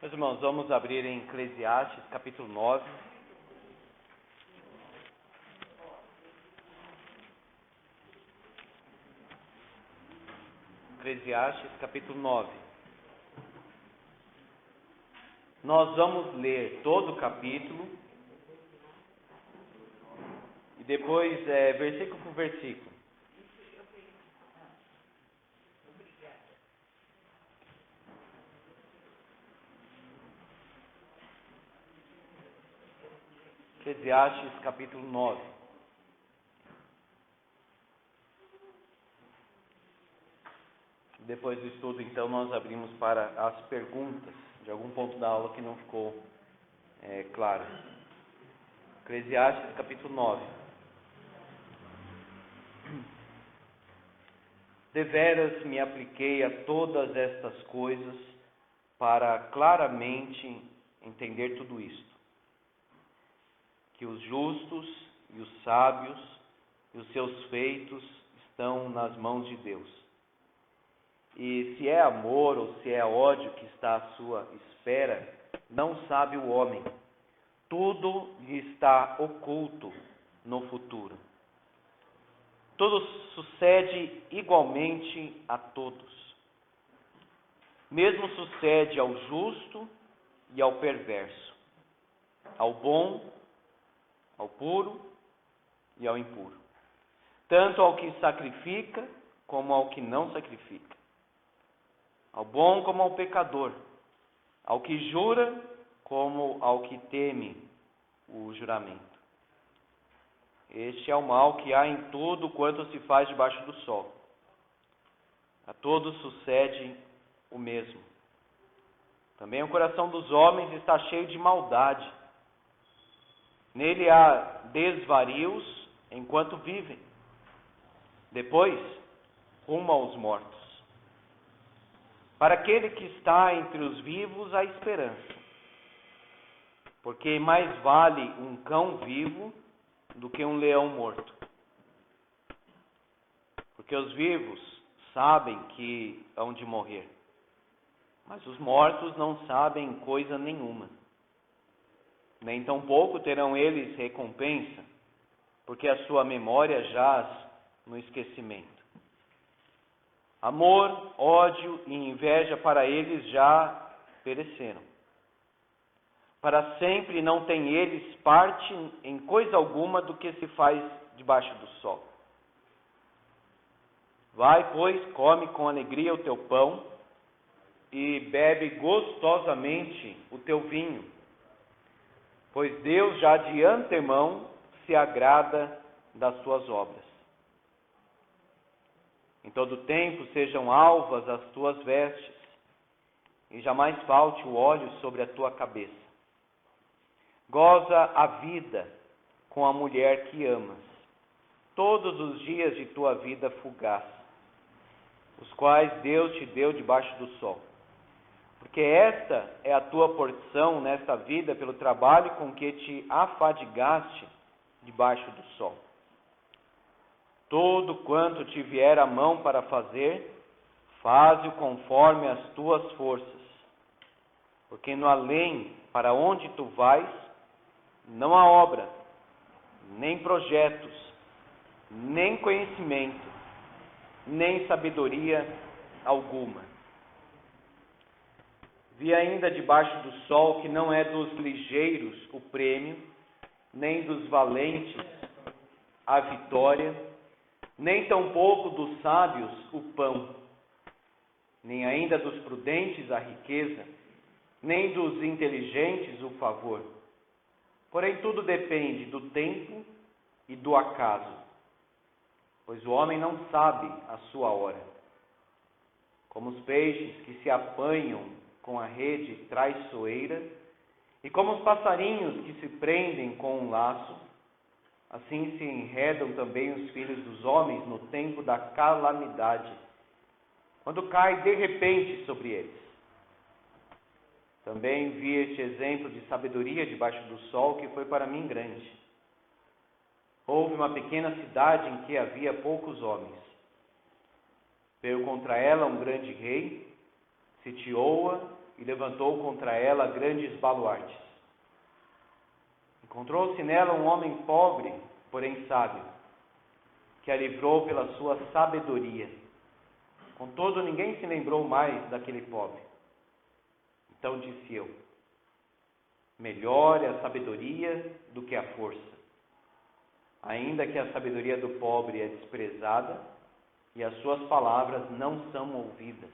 Meus irmãos, vamos abrir em Eclesiastes, capítulo 9. Eclesiastes, capítulo 9. Nós vamos ler todo o capítulo e depois, versículo por versículo. Eclesiastes, capítulo 9. Depois do estudo, então, nós abrimos para as perguntas de algum ponto da aula que não ficou claro. Eclesiastes, capítulo 9. Deveras me apliquei a todas estas coisas para claramente entender tudo isto. Que os justos e os sábios e os seus feitos estão nas mãos de Deus. E se é amor ou se é ódio que está à sua espera, não sabe o homem. Tudo lhe está oculto no futuro. Tudo sucede igualmente a todos. Mesmo sucede ao justo e ao perverso, ao bom, ao puro e ao impuro. Tanto ao que sacrifica como ao que não sacrifica. Ao bom como ao pecador. Ao que jura como ao que teme o juramento. Este é o mal que há em tudo quanto se faz debaixo do sol. A todos sucede o mesmo. Também o coração dos homens está cheio de maldade. Nele há desvarios enquanto vivem. Depois, rumo aos mortos. Para aquele que está entre os vivos, há esperança. Porque mais vale um cão vivo do que um leão morto. Porque os vivos sabem que hão de morrer. Mas os mortos não sabem coisa nenhuma. Nem tampouco terão eles recompensa, porque a sua memória jaz no esquecimento. Amor, ódio e inveja para eles já pereceram. Para sempre não têm eles parte em coisa alguma do que se faz debaixo do sol. Vai, pois, come com alegria o teu pão e bebe gostosamente o teu vinho, pois Deus já de antemão se agrada das suas obras. Em todo tempo sejam alvas as tuas vestes, e jamais falte o óleo sobre a tua cabeça. Goza a vida com a mulher que amas, todos os dias de tua vida fugaz, os quais Deus te deu debaixo do sol. Porque esta é a tua porção nesta vida pelo trabalho com que te afadigaste debaixo do sol. Tudo quanto te vier a mão para fazer, faze-o conforme as tuas forças. Porque no além para onde tu vais, não há obra, nem projetos, nem conhecimento, nem sabedoria alguma. Vi ainda debaixo do sol que não é dos ligeiros o prêmio, nem dos valentes a vitória, nem tampouco dos sábios o pão, nem ainda dos prudentes a riqueza, nem dos inteligentes o favor. Porém, tudo depende do tempo e do acaso, pois o homem não sabe a sua hora. Como os peixes que se apanham com a rede traiçoeira, e como os passarinhos que se prendem com um laço, assim se enredam também os filhos dos homens no tempo da calamidade, quando cai de repente sobre eles. Também vi este exemplo de sabedoria debaixo do sol, que foi para mim grande. Houve uma pequena cidade em que havia poucos homens. Veio contra ela um grande rei, sitiou-a e levantou contra ela grandes baluartes. Encontrou-se nela um homem pobre, porém sábio, que a livrou pela sua sabedoria. Contudo, ninguém se lembrou mais daquele pobre. Então disse eu: melhor é a sabedoria do que a força. Ainda que a sabedoria do pobre é desprezada e as suas palavras não são ouvidas.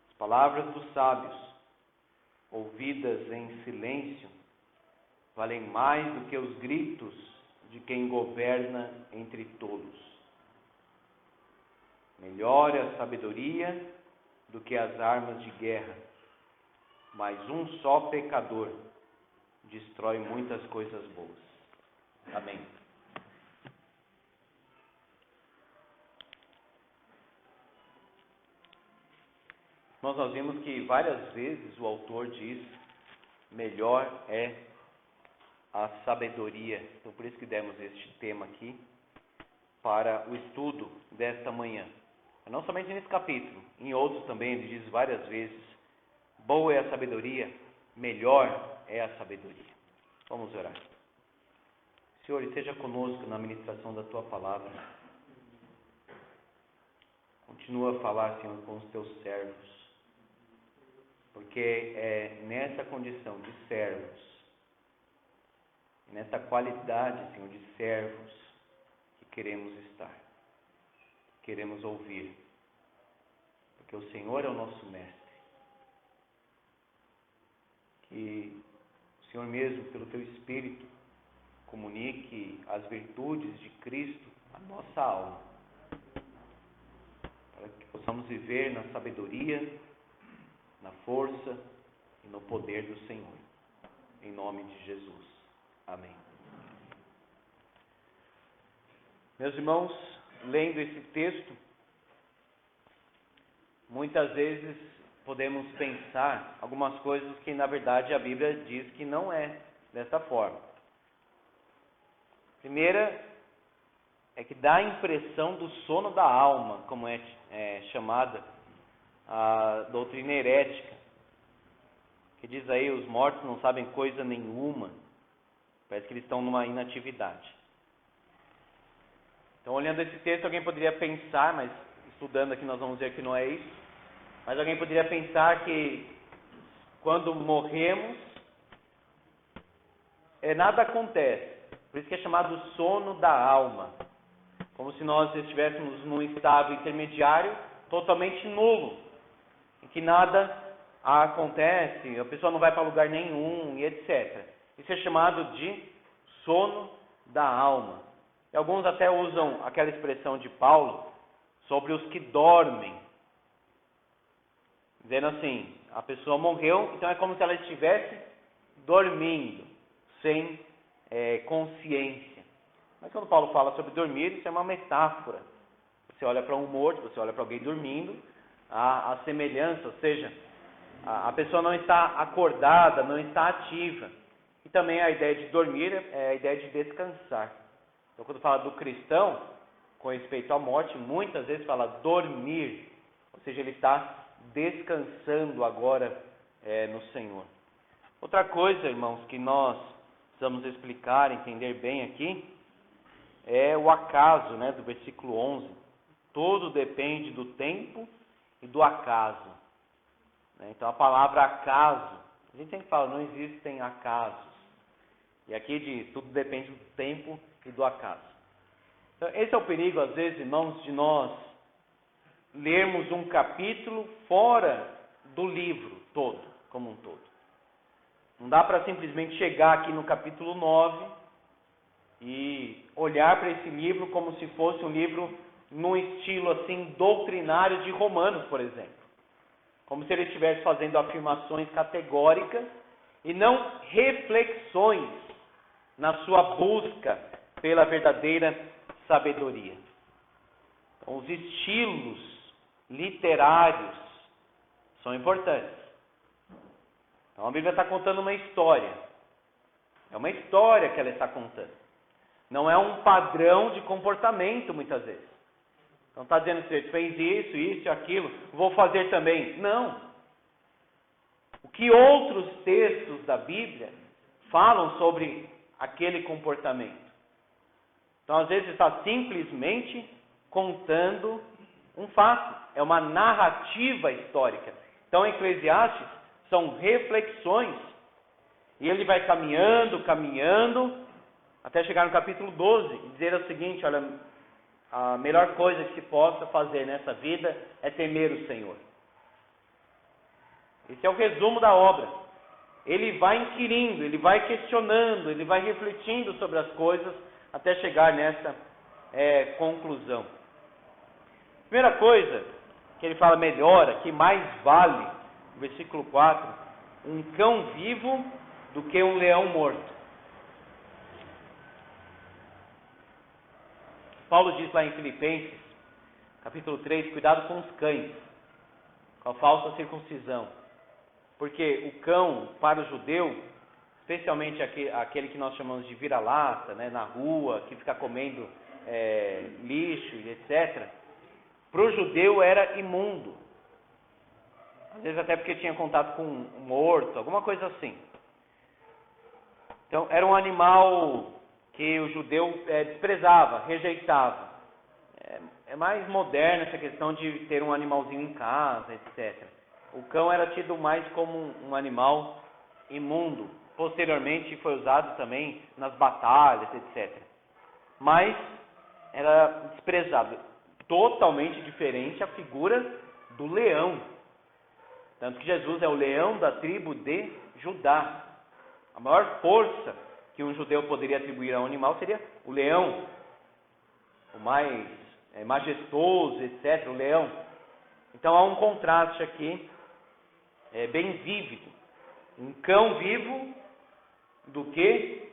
As palavras dos sábios, ouvidas em silêncio, valem mais do que os gritos de quem governa entre tolos. Melhor é a sabedoria do que as armas de guerra, mas um só pecador destrói muitas coisas boas. Amém. Nós vimos que várias vezes o autor diz: melhor é a sabedoria. Então, por isso que demos este tema aqui para o estudo desta manhã. Não somente nesse capítulo, em outros também ele diz várias vezes: boa é a sabedoria, melhor é a sabedoria. Vamos orar. Senhor, esteja conosco na ministração da Tua palavra. Continua a falar, Senhor, com os Teus servos, porque é nessa condição de servos, nessa qualidade, Senhor, de servos, que queremos estar, queremos ouvir, porque o Senhor é o nosso mestre. Que o Senhor mesmo, pelo Teu Espírito, comunique as virtudes de Cristo à nossa alma, para que possamos viver na sabedoria, na força e no poder do Senhor. Em nome de Jesus. Amém. Meus irmãos, lendo esse texto, muitas vezes podemos pensar algumas coisas que na verdade a Bíblia diz que não é dessa forma. Primeira é que dá a impressão do sono da alma, como é chamada a doutrina herética, que diz aí: os mortos não sabem coisa nenhuma, parece que eles estão numa inatividade. Então, olhando esse texto, alguém poderia pensar, mas estudando aqui nós vamos ver que não é isso, mas alguém poderia pensar que quando morremos, nada acontece. Por isso que é chamado sono da alma. Como se nós estivéssemos num estado intermediário totalmente nulo, em que nada acontece, a pessoa não vai para lugar nenhum e etc. Isso é chamado de sono da alma. E alguns até usam aquela expressão de Paulo sobre os que dormem, dizendo assim: a pessoa morreu, então é como se ela estivesse dormindo, sem consciência. Mas quando Paulo fala sobre dormir, isso é uma metáfora. Você olha para um morto, você olha para alguém dormindo, a semelhança, ou seja, a pessoa não está acordada, não está ativa. E também a ideia de dormir é a ideia de descansar. Então, quando fala do cristão, com respeito à morte, muitas vezes fala dormir, ou seja, ele está descansando agora no Senhor. Outra coisa, irmãos, que nós precisamos explicar, entender bem aqui, é o acaso, do versículo 11. Tudo depende do tempo e do acaso. Então, a palavra acaso, a gente sempre fala, não existem acasos. E aqui diz, tudo depende do tempo e do acaso. Então, esse é o perigo, às vezes, irmãos, de nós lermos um capítulo fora do livro todo, como um todo. Não dá para simplesmente chegar aqui no capítulo 9 e olhar para esse livro como se fosse um livro num estilo assim doutrinário de Romanos, por exemplo. Como se ele estivesse fazendo afirmações categóricas e não reflexões na sua busca pela verdadeira sabedoria. Então, os estilos literários são importantes. Então, a Bíblia está contando uma história. É uma história que ela está contando. Não é um padrão de comportamento, muitas vezes. Então, está dizendo que você fez isso, isso e aquilo, vou fazer também. Não. O que outros textos da Bíblia falam sobre aquele comportamento? Então, às vezes, está simplesmente contando um fato. É uma narrativa histórica. Então, Eclesiastes são reflexões. E ele vai caminhando, até chegar no capítulo 12 e dizer o seguinte: olha, a melhor coisa que se possa fazer nessa vida é temer o Senhor. Esse é o resumo da obra. Ele vai inquirindo, ele vai questionando, ele vai refletindo sobre as coisas até chegar nessa conclusão. Primeira coisa que ele fala melhora, que mais vale, no versículo 4, um cão vivo do que um leão morto. Paulo diz lá em Filipenses, capítulo 3, cuidado com os cães, com a falsa circuncisão. Porque o cão, para o judeu, especialmente aquele que nós chamamos de vira-lata, né, na rua, que fica comendo lixo e etc., para o judeu era imundo. Às vezes até porque tinha contato com um morto, alguma coisa assim. Então, era um animal que o judeu desprezava, rejeitava. É mais moderna essa questão de ter um animalzinho em casa, etc. O cão era tido mais como um animal imundo. Posteriormente foi usado também nas batalhas, etc. Mas era desprezado. Totalmente diferente a figura do leão. Tanto que Jesus é o leão da tribo de Judá. A maior força que um judeu poderia atribuir a um animal seria o leão. O mais majestoso, etc. O leão. Então há um contraste aqui bem vívido. Um cão vivo do que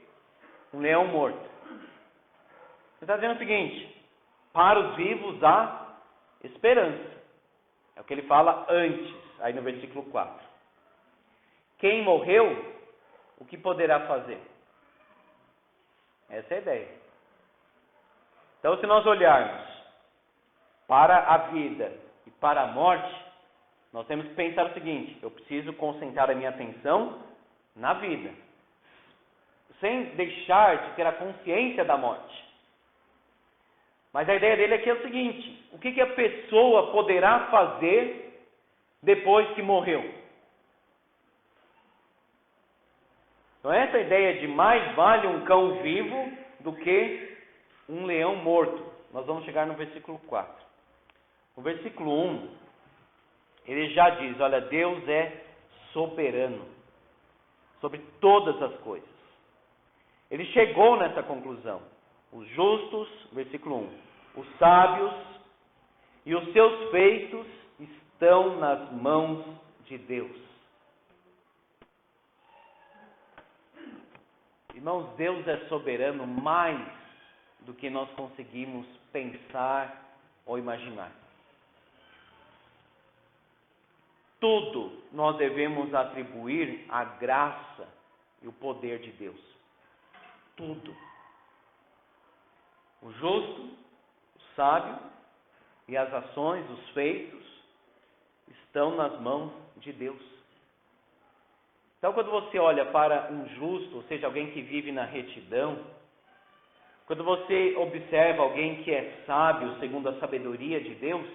um leão morto. Ele está dizendo o seguinte: para os vivos há esperança. É o que ele fala antes, aí no versículo 4. Quem morreu, o que poderá fazer? Essa é a ideia. Então, se nós olharmos para a vida e para a morte, nós temos que pensar o seguinte: eu preciso concentrar a minha atenção na vida, sem deixar de ter a consciência da morte. Mas a ideia dele aqui é o seguinte: o que a pessoa poderá fazer depois que morreu? Então essa ideia de mais vale um cão vivo do que um leão morto. Nós vamos chegar no versículo 4. No versículo 1, ele já diz: olha, Deus é soberano sobre todas as coisas. Ele chegou nessa conclusão. Os justos, versículo 1, os sábios e os seus feitos estão nas mãos de Deus. Irmãos, Deus é soberano mais do que nós conseguimos pensar ou imaginar. Tudo nós devemos atribuir à graça e o poder de Deus. Tudo. O justo, o sábio e as ações, os feitos, estão nas mãos de Deus. Então, quando você olha para um justo, ou seja, alguém que vive na retidão, quando você observa alguém que é sábio segundo a sabedoria de Deus,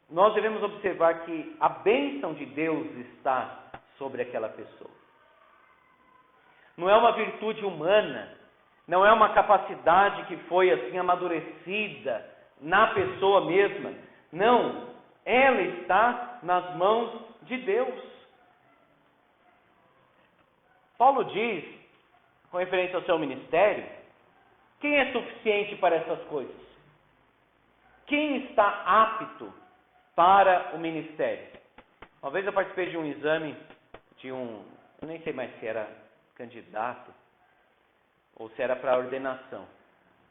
nós devemos observar que a bênção de Deus está sobre aquela pessoa. Não é uma virtude humana, não é uma capacidade que foi assim amadurecida na pessoa mesma. Não, ela está nas mãos de Deus. Paulo diz, com referência ao seu ministério, quem é suficiente para essas coisas? Quem está apto para o ministério? Uma vez eu participei de um exame eu nem sei mais se era candidato ou se era para ordenação.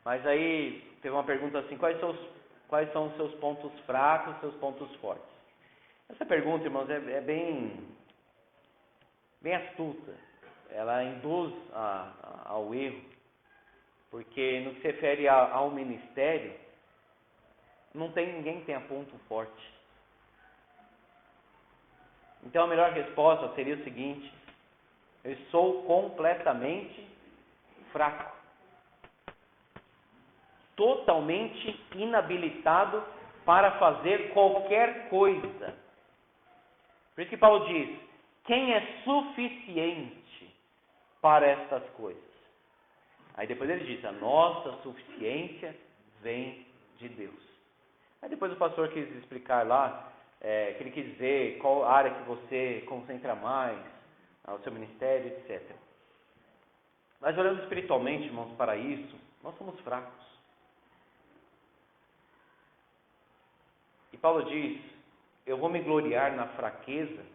Mas aí teve uma pergunta assim: quais são os seus pontos fracos, seus pontos fortes? Essa pergunta, irmãos, é bem astuta. Ela induz ao erro, porque no que se refere ao ministério, ninguém tem ponto forte. Então a melhor resposta seria o seguinte: eu sou completamente fraco, totalmente inabilitado para fazer qualquer coisa. Por isso que Paulo diz: quem é suficiente para estas coisas? Aí depois ele diz: a nossa suficiência vem de Deus. Aí depois o pastor quis explicar lá, que ele quis dizer qual área que você concentra mais, o seu ministério, etc. Mas olhando espiritualmente, irmãos, para isso, nós somos fracos. E Paulo diz: eu vou me gloriar na fraqueza,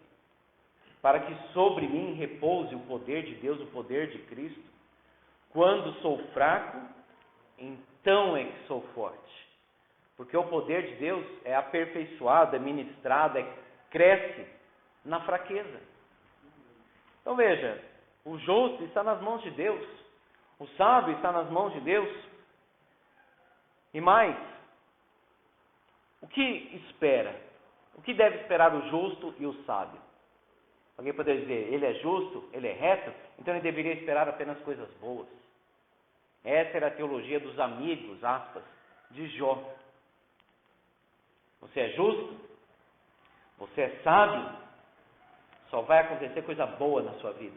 para que sobre mim repouse o poder de Deus, o poder de Cristo. Quando sou fraco, então é que sou forte. Porque o poder de Deus é aperfeiçoado, é ministrado, cresce na fraqueza. Então veja, o justo está nas mãos de Deus, o sábio está nas mãos de Deus. E mais, o que espera? O que deve esperar o justo e o sábio? Alguém poderia dizer: ele é justo, ele é reto, então ele deveria esperar apenas coisas boas. Essa era a teologia dos amigos, aspas, de Jó. Você é justo, você é sábio, só vai acontecer coisa boa na sua vida.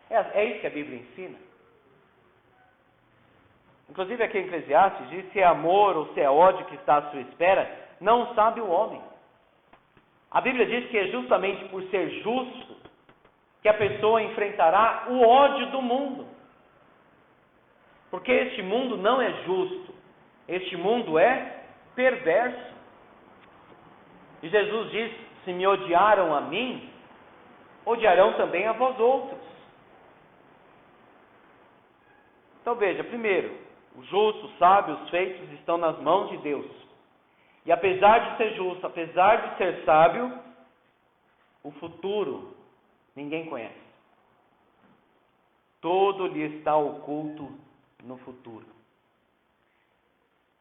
É isso que a Bíblia ensina. Inclusive aqui em Eclesiastes diz: se é amor ou se é ódio que está à sua espera, não sabe o homem. A Bíblia diz que é justamente por ser justo que a pessoa enfrentará o ódio do mundo. Porque este mundo não é justo, este mundo é perverso. E Jesus diz: se me odiaram a mim, odiarão também a vós outros. Então veja, primeiro, o justo, o sábio, os feitos estão nas mãos de Deus. E apesar de ser justo, apesar de ser sábio, o futuro ninguém conhece. Todo lhe está oculto no futuro.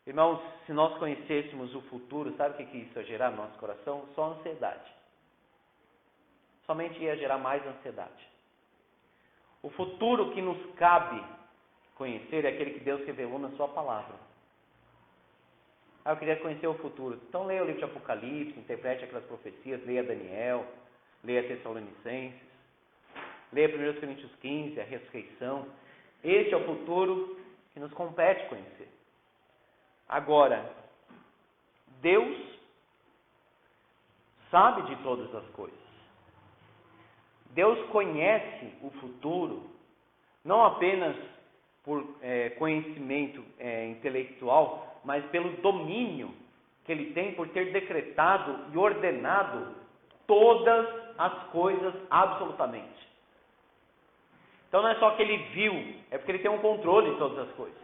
Irmãos, se nós conhecêssemos o futuro, sabe o que isso ia gerar no nosso coração? Só ansiedade. Somente ia gerar mais ansiedade. O futuro que nos cabe conhecer é aquele que Deus revelou na sua palavra. Eu queria conhecer o futuro. Então leia o livro de Apocalipse, interprete aquelas profecias, leia Daniel, leia Tessalonicenses, leia 1 Coríntios 15, a ressurreição. Este é o futuro que nos compete conhecer. Agora, Deus sabe de todas as coisas. Deus conhece o futuro, não apenas por conhecimento intelectual, mas pelo domínio que Ele tem por ter decretado e ordenado todas as coisas absolutamente. Então não é só que Ele viu, é porque Ele tem um controle de todas as coisas.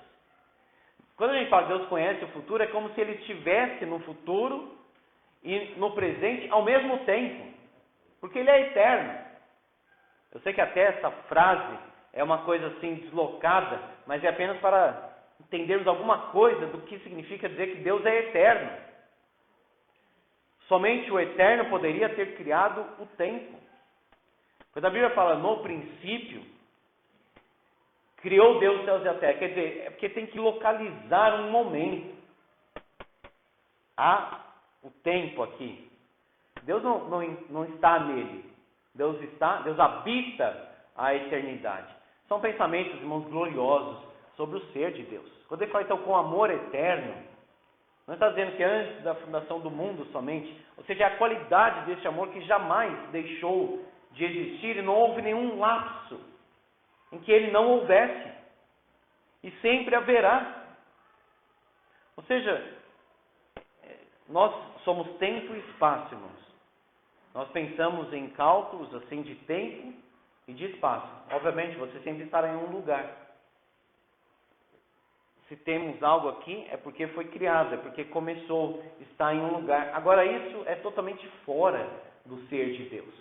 Quando a gente fala que Deus conhece o futuro, é como se Ele estivesse no futuro e no presente ao mesmo tempo, porque Ele é eterno. Eu sei que até essa frase é uma coisa assim deslocada, mas é apenas para entendermos alguma coisa do que significa dizer que Deus é eterno. Somente o eterno poderia ter criado o tempo. Quando a Bíblia fala no princípio, criou Deus os céus e a terra, quer dizer, é porque tem que localizar um momento. Há o tempo aqui. Deus não está nele. Deus habita a eternidade. São pensamentos, irmãos, gloriosos sobre o ser de Deus. Quando ele fala então com amor eterno, não está dizendo que antes da fundação do mundo somente, ou seja, a qualidade deste amor que jamais deixou de existir e não houve nenhum lapso em que ele não houvesse e sempre haverá. Ou seja, nós somos tempo e espaço, irmãos. Nós pensamos em cálculos assim de tempo e de espaço. Obviamente, você sempre estará em um lugar. Se temos algo aqui, é porque foi criado, é porque começou, está em um lugar. Agora, isso é totalmente fora do ser de Deus.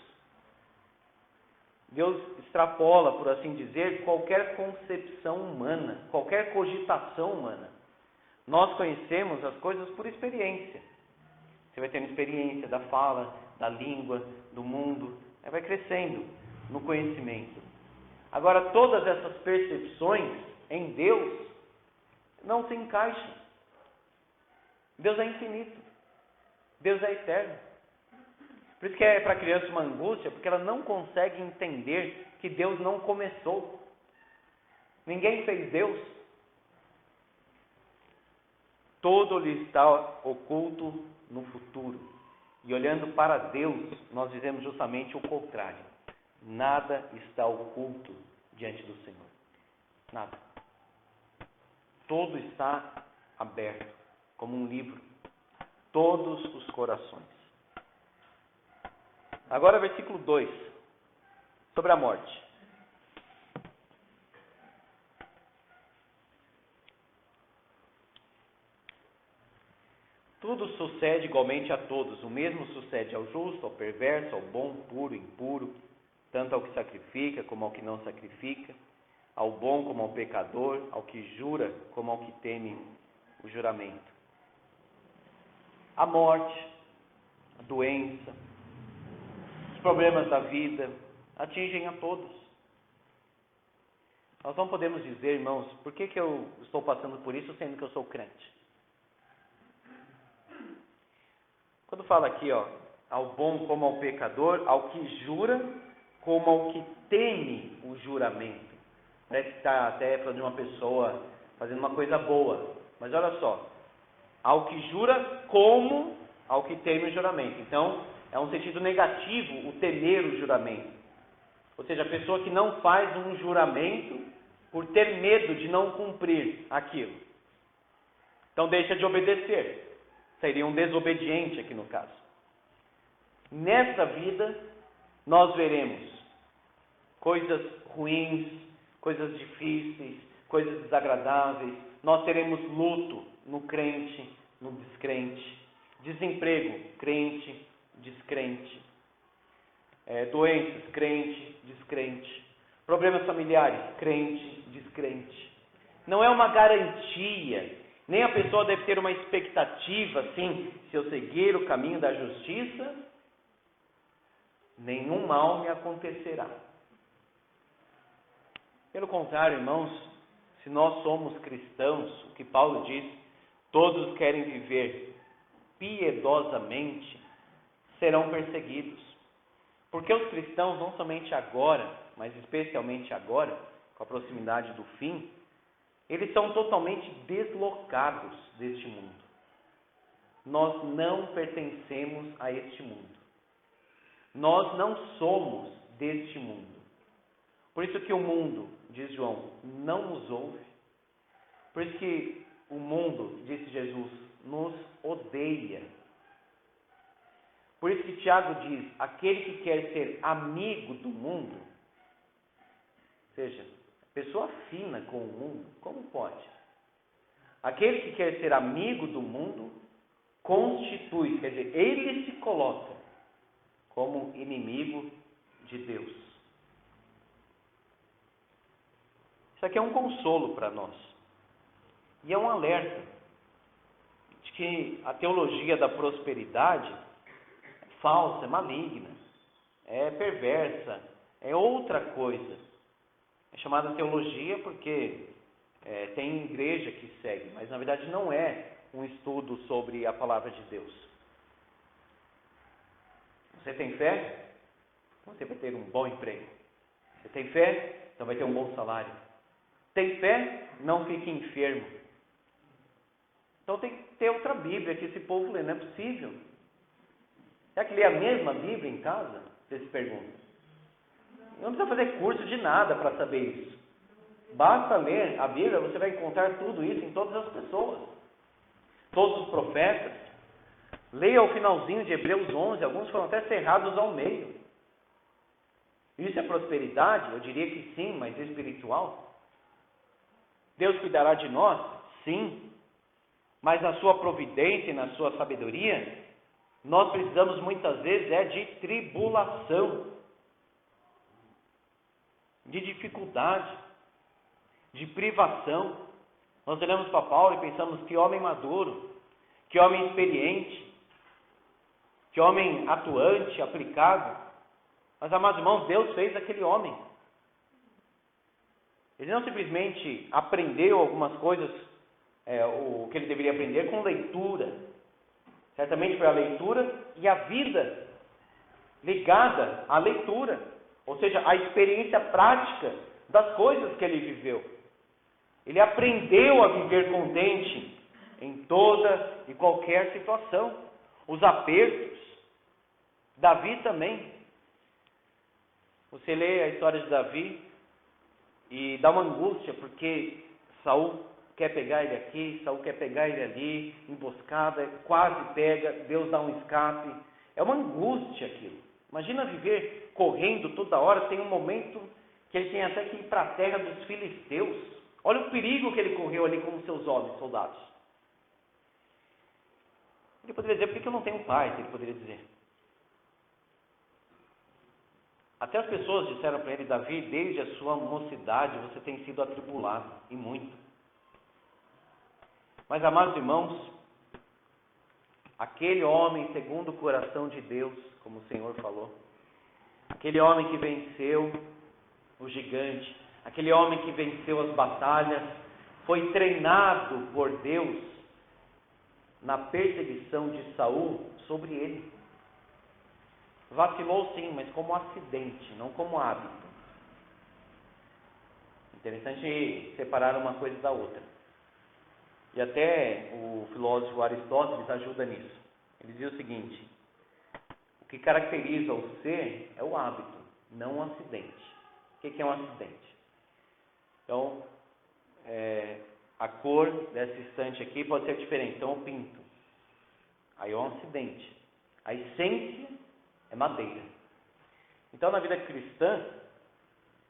Deus extrapola, por assim dizer, qualquer concepção humana, qualquer cogitação humana. Nós conhecemos as coisas por experiência. Você vai ter uma experiência da fala, da língua, do mundo. Vai crescendo no conhecimento. Agora, todas essas percepções em Deus não se encaixam. Deus é infinito. Deus é eterno. Por isso que é para a criança uma angústia, porque ela não consegue entender que Deus não começou. Ninguém fez Deus. Todo lhe está oculto no futuro. E olhando para Deus, nós dizemos justamente o contrário. Nada está oculto diante do Senhor. Nada. Tudo está aberto, como um livro. Todos os corações. Agora versículo 2. Sobre a morte. Tudo sucede igualmente a todos. O mesmo sucede ao justo, ao perverso, ao bom, puro, impuro, tanto ao que sacrifica como ao que não sacrifica, ao bom como ao pecador, ao que jura como ao que teme o juramento. A morte, a doença, os problemas da vida atingem a todos. Nós não podemos dizer, irmãos, por que eu estou passando por isso sendo que eu sou crente? Quando fala aqui, ao bom como ao pecador, ao que jura como ao que teme o juramento. Parece que está até falando de uma pessoa fazendo uma coisa boa. Mas olha só, ao que jura como ao que teme o juramento. Então, é um sentido negativo o temer o juramento. Ou seja, a pessoa que não faz um juramento por ter medo de não cumprir aquilo. Então, deixa de obedecer. Seria um desobediente aqui no caso. Nessa vida, nós veremos coisas ruins, coisas difíceis, coisas desagradáveis. Nós teremos luto no crente, no descrente. Desemprego, crente, descrente. Doenças, crente, descrente. Problemas familiares, crente, descrente. Não é uma garantia. Nem a pessoa deve ter uma expectativa, assim, se eu seguir o caminho da justiça, nenhum mal me acontecerá. Pelo contrário, irmãos, se nós somos cristãos, o que Paulo diz, todos querem viver piedosamente, serão perseguidos. Porque os cristãos, não somente agora, mas especialmente agora, com a proximidade do fim, eles são totalmente deslocados deste mundo. Nós não pertencemos a este mundo. Nós não somos deste mundo. Por isso que o mundo, diz João, não nos ouve. Por isso que o mundo, disse Jesus, nos odeia. Por isso que Tiago diz, aquele que quer ser amigo do mundo, ou seja, pessoa fina com o mundo, como pode? Aquele que quer ser amigo do mundo, constitui, quer dizer, ele se coloca como inimigo de Deus. Isso aqui é um consolo para nós. E é um alerta de que a teologia da prosperidade é falsa, é maligna, é perversa, é outra coisa. É chamada teologia porque tem igreja que segue, mas na verdade não é um estudo sobre a palavra de Deus. Você tem fé? Então você vai ter um bom emprego. Você tem fé? Então vai ter um bom salário. Tem fé? Não fique enfermo. Então tem que ter outra Bíblia que esse povo lê, não é possível. Será que lê a mesma Bíblia em casa? Você se pergunta. Não precisa fazer curso de nada para saber isso. Basta ler a Bíblia, você vai encontrar tudo isso em todas as pessoas. Todos os profetas. Leia o finalzinho de Hebreus 11, alguns foram até cerrados ao meio. Isso é prosperidade? Eu diria que sim, mas espiritual. Deus cuidará de nós? Sim. Mas na sua providência e na sua sabedoria, nós precisamos muitas vezes de tribulação, de dificuldade, de privação. Nós olhamos para Paulo e pensamos que homem maduro, que homem experiente, Que homem atuante, aplicado. Mas, amados irmãos, Deus fez aquele homem. Ele não simplesmente aprendeu algumas coisas, o que ele deveria aprender com leitura. Certamente foi a leitura e a vida ligada à leitura. Ou seja, a experiência prática das coisas que ele viveu. Ele aprendeu a viver contente em toda e qualquer situação. Os apertos. Davi também. Você lê a história de Davi e dá uma angústia, porque Saul quer pegar ele aqui, Saul quer pegar ele ali, emboscada, quase pega, Deus dá um escape. É uma angústia aquilo. Imagina viver correndo toda hora, tem um momento que ele tem até que ir para a terra dos filisteus. Olha o perigo que ele correu ali com os seus homens, soldados. Ele poderia dizer, por que eu não tenho paz? Ele poderia dizer. Até as pessoas disseram para ele, Davi, desde a sua mocidade você tem sido atribulado, e muito. Mas, amados irmãos, aquele homem segundo o coração de Deus, como o Senhor falou, aquele homem que venceu o gigante, aquele homem que venceu as batalhas, foi treinado por Deus na perseguição de Saul sobre ele. Vacilou sim, mas como acidente, não como hábito. Interessante separar uma coisa da outra. E até o filósofo Aristóteles ajuda nisso. Ele diz o seguinte: o que caracteriza o ser é o hábito, não o acidente. O que é um acidente? Então, a cor dessa estante aqui pode ser diferente. Então, eu pinto. Aí é um acidente. A essência é madeira. Então, na vida cristã,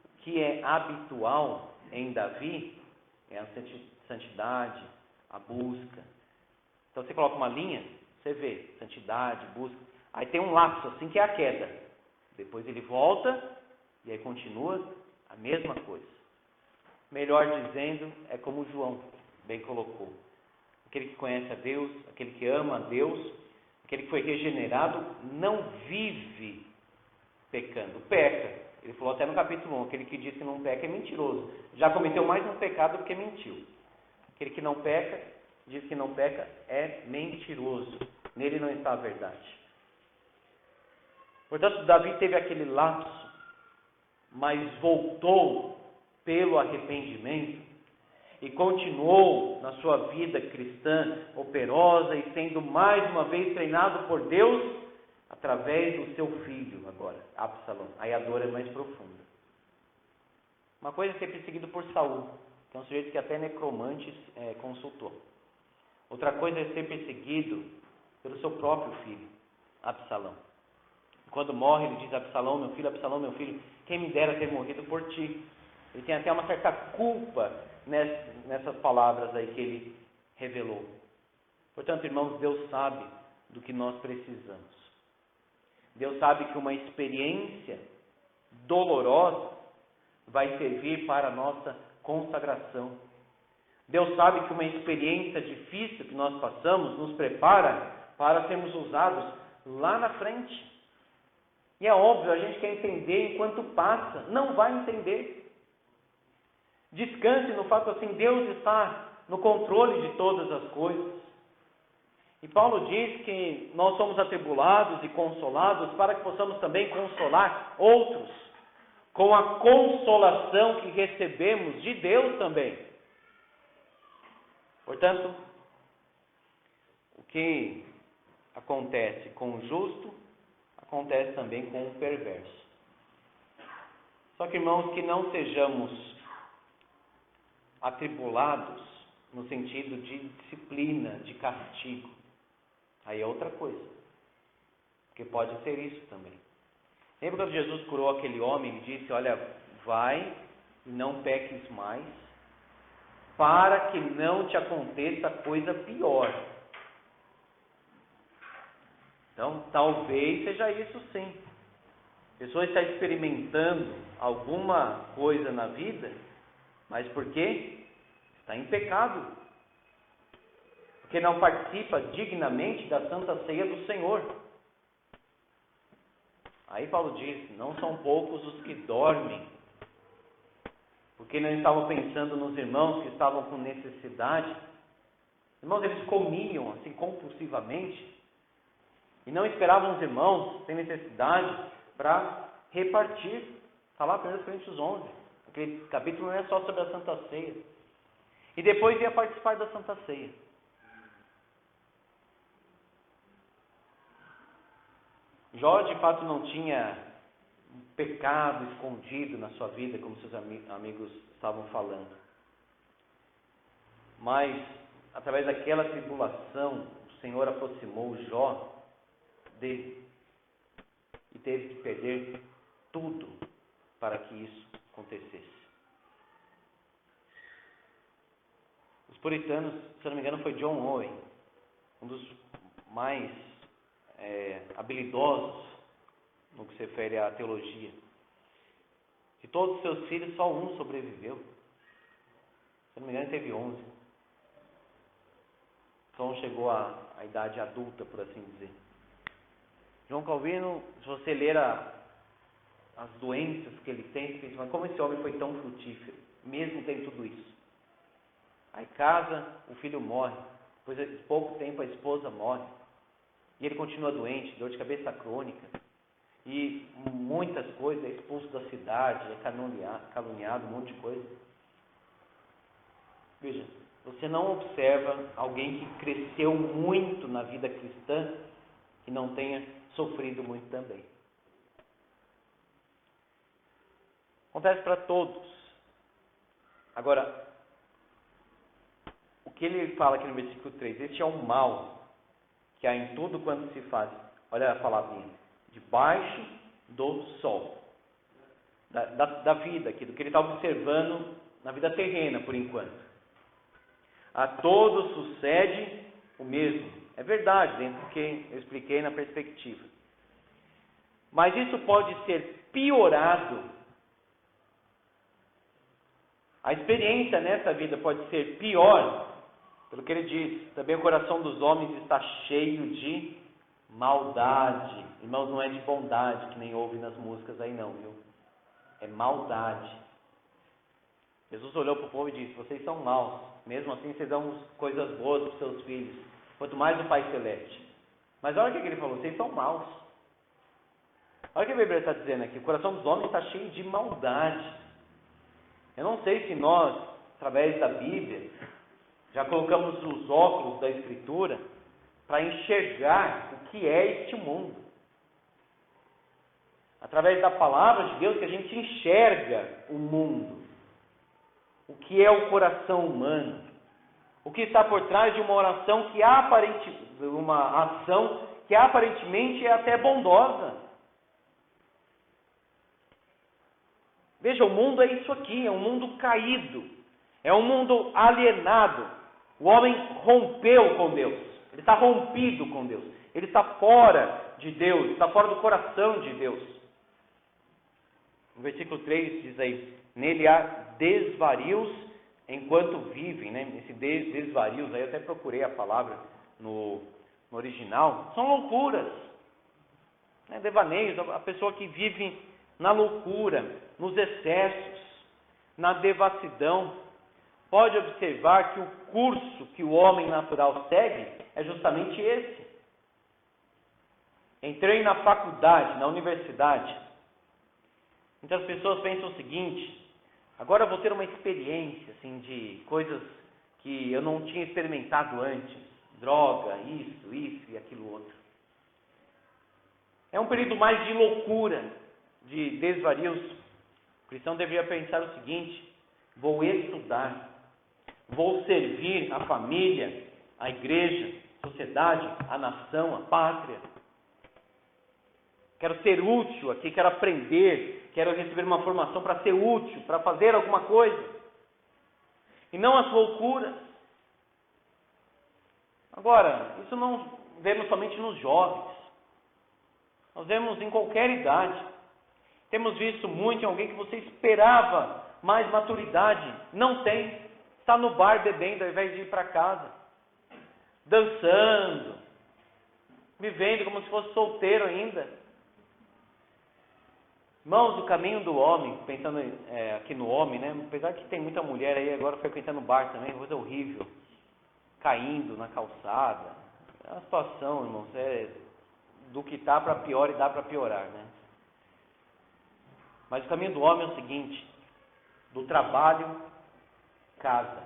o que é habitual em Davi é a santidade, a busca. Então, você coloca uma linha, você vê santidade, busca. Aí tem um lapso, assim, que é a queda. Depois ele volta e aí continua a mesma coisa. Melhor dizendo, é como João bem colocou. Aquele que conhece a Deus, aquele que ama a Deus, aquele que foi regenerado, não vive pecando. Peca. Ele falou até no capítulo 1, aquele que diz que não peca é mentiroso. Já cometeu mais um pecado do que mentiu. Aquele que não peca, diz que não peca, é mentiroso. Nele não está a verdade. Portanto, Davi teve aquele lapso, mas voltou pelo arrependimento e continuou na sua vida cristã operosa e sendo mais uma vez treinado por Deus através do seu filho agora, Absalão. Aí a dor é mais profunda. Uma coisa é ser perseguido por Saul, que é um sujeito que até necromante consultou. Outra coisa é ser perseguido pelo seu próprio filho, Absalão. Quando morre, ele diz: Absalão, meu filho, quem me dera ter morrido por ti. Ele tem até uma certa culpa nessas palavras aí que ele revelou. Portanto, irmãos, Deus sabe do que nós precisamos. Deus sabe que uma experiência dolorosa vai servir para a nossa consagração. Deus sabe que uma experiência difícil que nós passamos nos prepara para sermos usados lá na frente. E é óbvio, a gente quer entender enquanto passa, não vai entender. Descanse no fato assim, Deus está no controle de todas as coisas. E Paulo diz que nós somos atribulados e consolados para que possamos também consolar outros, com a consolação que recebemos de Deus também. Portanto, o que acontece com o justo, acontece também com o perverso. Só que, irmãos, que não sejamos atribulados no sentido de disciplina, de castigo. Aí é outra coisa. Porque pode ser isso também. Lembra quando Jesus curou aquele homem e disse: olha, vai e não peques mais, para que não te aconteça coisa pior. Então, talvez seja isso sim. A pessoa está experimentando alguma coisa na vida, mas por quê? Está em pecado. Porque não participa dignamente da Santa Ceia do Senhor. Aí Paulo diz, não são poucos os que dormem, porque não estavam pensando nos irmãos que estavam com necessidade. Irmãos, eles comiam assim compulsivamente e não esperavam os irmãos sem necessidade para repartir. Está lá 1 Coríntios 11. Aquele capítulo não é só sobre a Santa Ceia. E depois ia participar da Santa Ceia. Jó, de fato, não tinha um pecado escondido na sua vida, como seus amigos estavam falando. Mas, através daquela tribulação, o Senhor aproximou Jó dele. E teve que perder tudo para que isso acontecesse. Os puritanos, se não me engano, foi John Owen, um dos mais habilidosos no que se refere à teologia. De todos os seus filhos, só um sobreviveu. Se não me engano, teve 11. Só um chegou à idade adulta, por assim dizer. João Calvino, se você ler as doenças que ele tem, você pensa, mas como esse homem foi tão frutífero, mesmo tendo tudo isso? Aí casa, o filho morre, depois de pouco tempo a esposa morre, e ele continua doente, dor de cabeça crônica, e muitas coisas, é expulso da cidade, é caluniado, um monte de coisa. Veja, você não observa alguém que cresceu muito na vida cristã e não tenha sofrido muito também. Acontece para todos. Agora, o que ele fala aqui no versículo 3, este é um mal que há em tudo quanto se faz. Olha a palavrinha, debaixo do sol. Da vida aqui, do que ele está observando na vida terrena, por enquanto. A todos sucede o mesmo. É verdade, dentro do que eu expliquei na perspectiva. Mas isso pode ser piorado. A experiência nessa vida pode ser pior, pelo que ele diz. Também o coração dos homens está cheio de maldade. Irmãos, não é de bondade, que nem ouve nas músicas aí não, viu? É maldade. Jesus olhou para o povo e disse, vocês são maus. Mesmo assim, vocês dão coisas boas para os seus filhos. Quanto mais o Pai Celeste. Mas olha o que ele falou, vocês são maus. Olha o que a Bíblia está dizendo aqui, o coração dos homens está cheio de maldade. Eu não sei se nós, através da Bíblia, já colocamos os óculos da Escritura para enxergar o que é este mundo. Através da palavra de Deus que a gente enxerga o mundo. O que é o coração humano. O que está por trás de uma oração que uma ação que aparentemente é até bondosa. Veja, o mundo é isso aqui, é um mundo caído, é um mundo alienado. O homem rompeu com Deus, ele está rompido com Deus, ele está fora de Deus, está fora do coração de Deus. No versículo 3 diz aí, nele há desvarios enquanto vivem, né? Esse desvarios, aí eu até procurei a palavra no original, são loucuras, né? Devaneios, a pessoa que vive na loucura, nos excessos, na devassidão. Pode observar que o curso que o homem natural segue é justamente esse. Entrei na faculdade, na universidade. Muitas pessoas pensam o seguinte, agora eu vou ter uma experiência assim, de coisas que eu não tinha experimentado antes. Droga, isso e aquilo outro. É um período mais de loucura, de desvarios. O cristão deveria pensar o seguinte, vou estudar, vou servir a família, a igreja, a sociedade, a nação, a pátria. Quero ser útil aqui, quero aprender, quero receber uma formação para ser útil, para fazer alguma coisa. E não as loucuras. Agora, isso não vemos somente nos jovens. Nós vemos em qualquer idade. Temos visto muito em alguém que você esperava mais maturidade. Não tem. Está no bar bebendo ao invés de ir para casa. Dançando. Vivendo como se fosse solteiro ainda. Irmãos, o caminho do homem, pensando aqui no homem, né? Apesar que tem muita mulher aí agora frequentando bar também, coisa horrível, caindo na calçada. É uma situação, irmãos, do que está para pior e dá para piorar, né? Mas o caminho do homem é o seguinte: do trabalho, casa,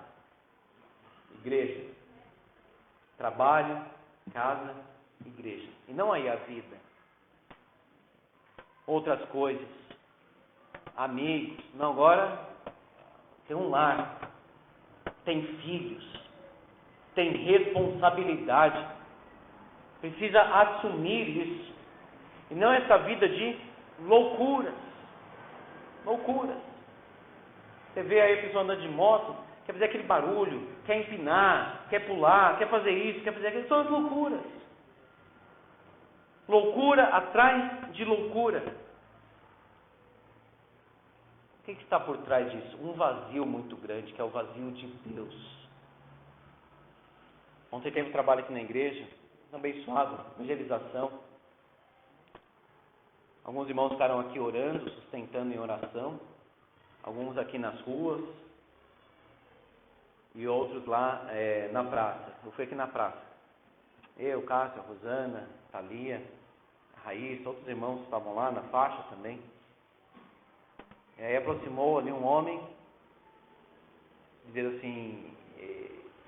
igreja. Trabalho, casa, igreja. E não aí a vida. Outras coisas. Amigos. Não, agora tem um lar. Tem filhos. Tem responsabilidade. Precisa assumir isso. E não essa vida de loucuras. Loucuras. Você vê aí a pessoa andando de moto, quer fazer aquele barulho, quer empinar, quer pular, quer fazer isso, quer fazer aquilo. São as loucuras. Loucura atrás de loucura. O que está por trás disso? Um vazio muito grande, que é o vazio de Deus. Ontem teve um trabalho aqui na igreja, abençoado, evangelização. Alguns irmãos ficaram aqui orando, sustentando em oração. Alguns aqui nas ruas. E outros lá na praça. Eu fui aqui na praça. Eu, Cássio, a Rosana, Thalia, a Raíssa, outros irmãos estavam lá na faixa também. E aí aproximou ali um homem, dizendo assim: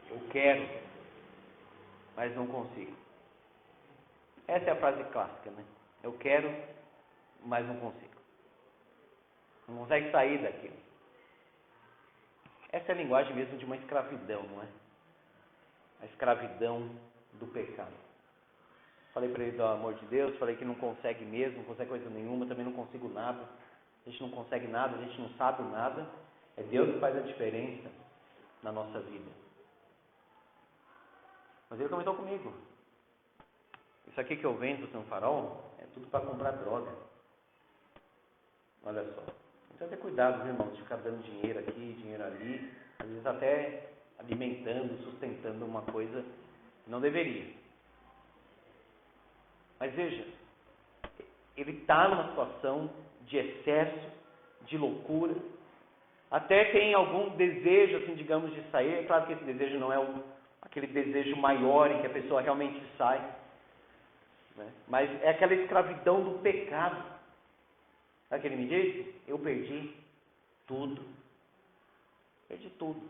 eu quero, mas não consigo. Essa é a frase clássica, né? Eu quero, mas não consigo. Não consegue sair daquilo. Essa é a linguagem mesmo de uma escravidão, não é? A escravidão do pecado. Falei para ele do amor de Deus, falei que não consegue mesmo, não consegue coisa nenhuma, também não consigo nada. A gente não consegue nada, a gente não sabe nada. É Deus que faz a diferença na nossa vida. Mas ele comentou comigo: isso aqui que eu vendo sem farol é tudo para comprar droga. Olha só. Então ter cuidado, viu, irmãos, de ficar dando dinheiro aqui, dinheiro ali, às vezes até alimentando, sustentando uma coisa que não deveria. Mas veja, ele está numa situação de excesso, de loucura, até tem algum desejo, assim, digamos, de sair. É claro que esse desejo não é aquele desejo maior em que a pessoa realmente sai, né? Mas é aquela escravidão do pecado. Sabe o que ele me disse? Eu perdi tudo. Perdi tudo.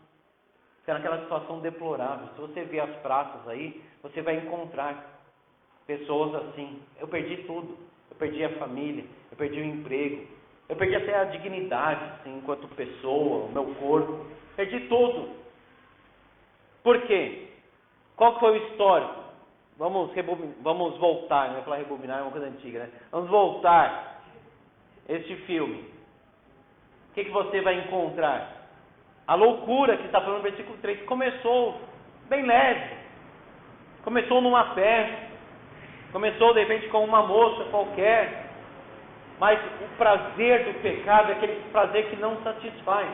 Fica naquela situação deplorável. Se você ver as praças aí, você vai encontrar pessoas assim: eu perdi tudo. Eu perdi a família, eu perdi o emprego, eu perdi até a dignidade, assim, enquanto pessoa, o meu corpo. Perdi tudo. Por quê? Qual que foi o histórico? Vamos voltar, não é falar rebobinar, é uma coisa antiga, né? Vamos voltar. Este filme, o que você vai encontrar? A loucura que está falando no versículo 3, que começou bem leve, começou numa festa, começou de repente com uma moça qualquer, mas o prazer do pecado é aquele prazer que não satisfaz.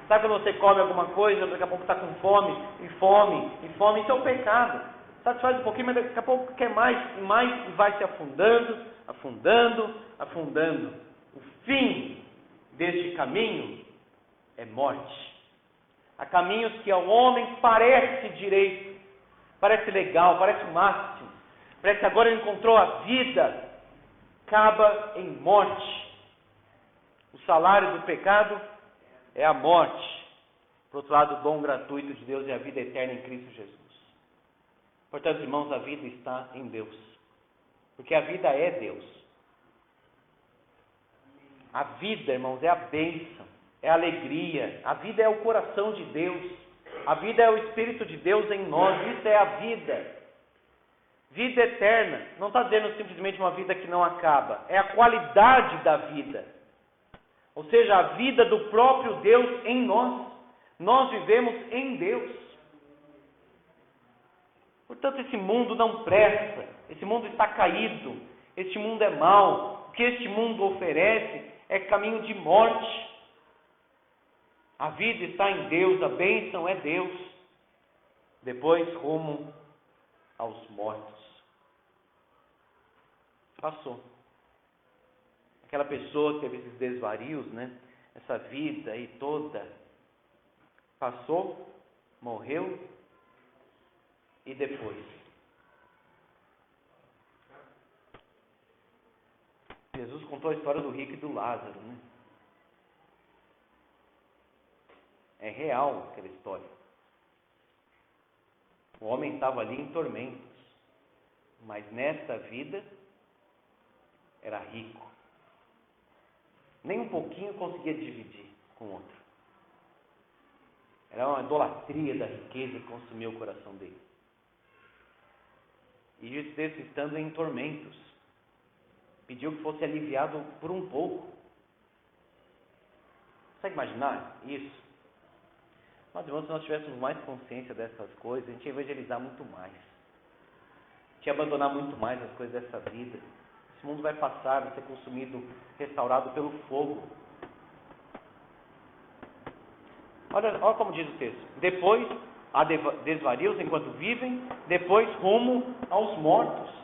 Sabe quando você come alguma coisa, daqui a pouco está com fome, isso é o pecado. Satisfaz um pouquinho, mas daqui a pouco quer mais, e vai se afundando. O fim deste caminho é morte. Há caminhos que ao homem parece direito, parece legal, parece o máximo, parece que agora ele encontrou a vida, acaba em morte. O salário do pecado é a morte. Por outro lado, o dom gratuito de Deus é a vida eterna em Cristo Jesus. Portanto, irmãos, a vida está em Deus, porque a vida é Deus. A vida, irmãos, é a bênção, é a alegria. A vida é o coração de Deus. A vida é o Espírito de Deus em nós. Isso é a vida. Vida eterna. Não está dizendo simplesmente uma vida que não acaba. É a qualidade da vida. Ou seja, a vida do próprio Deus em nós. Nós vivemos em Deus. Portanto, esse mundo não presta. Esse mundo está caído. Este mundo é mau. O que este mundo oferece é caminho de morte. A vida está em Deus, a bênção é Deus. Depois, rumo aos mortos. Passou. aquela pessoa que teve esses desvarios, né? Essa vida aí toda, passou, morreu, e depois? Jesus contou a história do rico e do Lázaro, né? É real aquela história. O homem estava ali em tormentos, mas nesta vida era rico. Nem um pouquinho conseguia dividir com o outro. Era uma idolatria da riqueza que consumiu o coração dele. E Jesus, estando em tormentos, pediu que fosse aliviado por um pouco. Consegue imaginar isso? Mas, irmãos, se nós tivéssemos mais consciência dessas coisas, a gente ia evangelizar muito mais. A gente ia abandonar muito mais as coisas dessa vida. Esse mundo vai passar, vai ser consumido, restaurado pelo fogo. Olha como diz o texto. Depois há desvarios enquanto vivem, depois rumo aos mortos.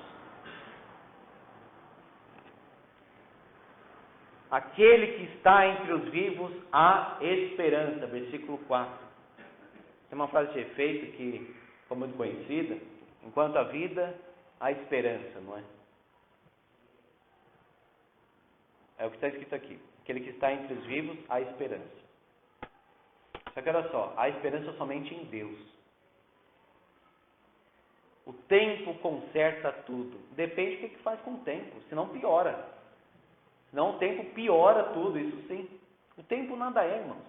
Aquele que está entre os vivos há esperança. Versículo 4. Tem uma frase de efeito que foi muito conhecida. Enquanto há vida, há esperança, não é? É o que está escrito aqui. Aquele que está entre os vivos, há esperança. Só que olha só, há esperança somente em Deus. O tempo conserta tudo. Depende do que faz com o tempo, senão piora. Senão o tempo piora tudo, isso sim. O tempo nada é, irmãos.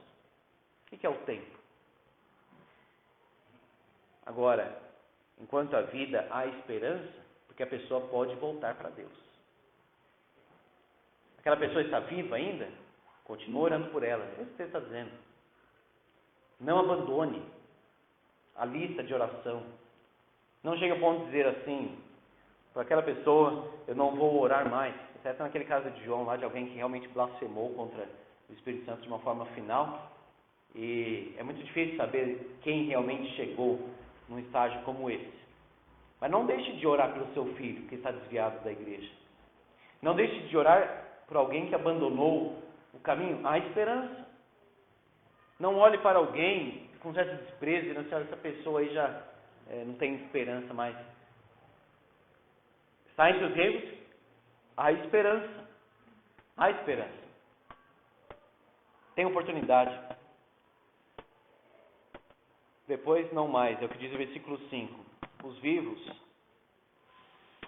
O que é o tempo? Agora, enquanto a vida há esperança, porque a pessoa pode voltar para Deus. Aquela pessoa está viva ainda? Continua orando por ela. É isso que você está dizendo. Não abandone a lista de oração. Não chegue ao ponto de dizer assim, para aquela pessoa, eu não vou orar mais. Exceto naquele caso de João lá, de alguém que realmente blasfemou contra o Espírito Santo de uma forma final. E é muito difícil saber quem realmente chegou num estágio como esse. Mas não deixe de orar pelo seu filho que está desviado da igreja. Não deixe de orar por alguém que abandonou o caminho. Há esperança. Não olhe para alguém com certo desprezo, dizendo assim, essa pessoa aí já não tem esperança mais. Está entre os vivos? Há esperança. Há esperança. Tem oportunidade. Depois não mais, é o que diz o versículo 5. Os vivos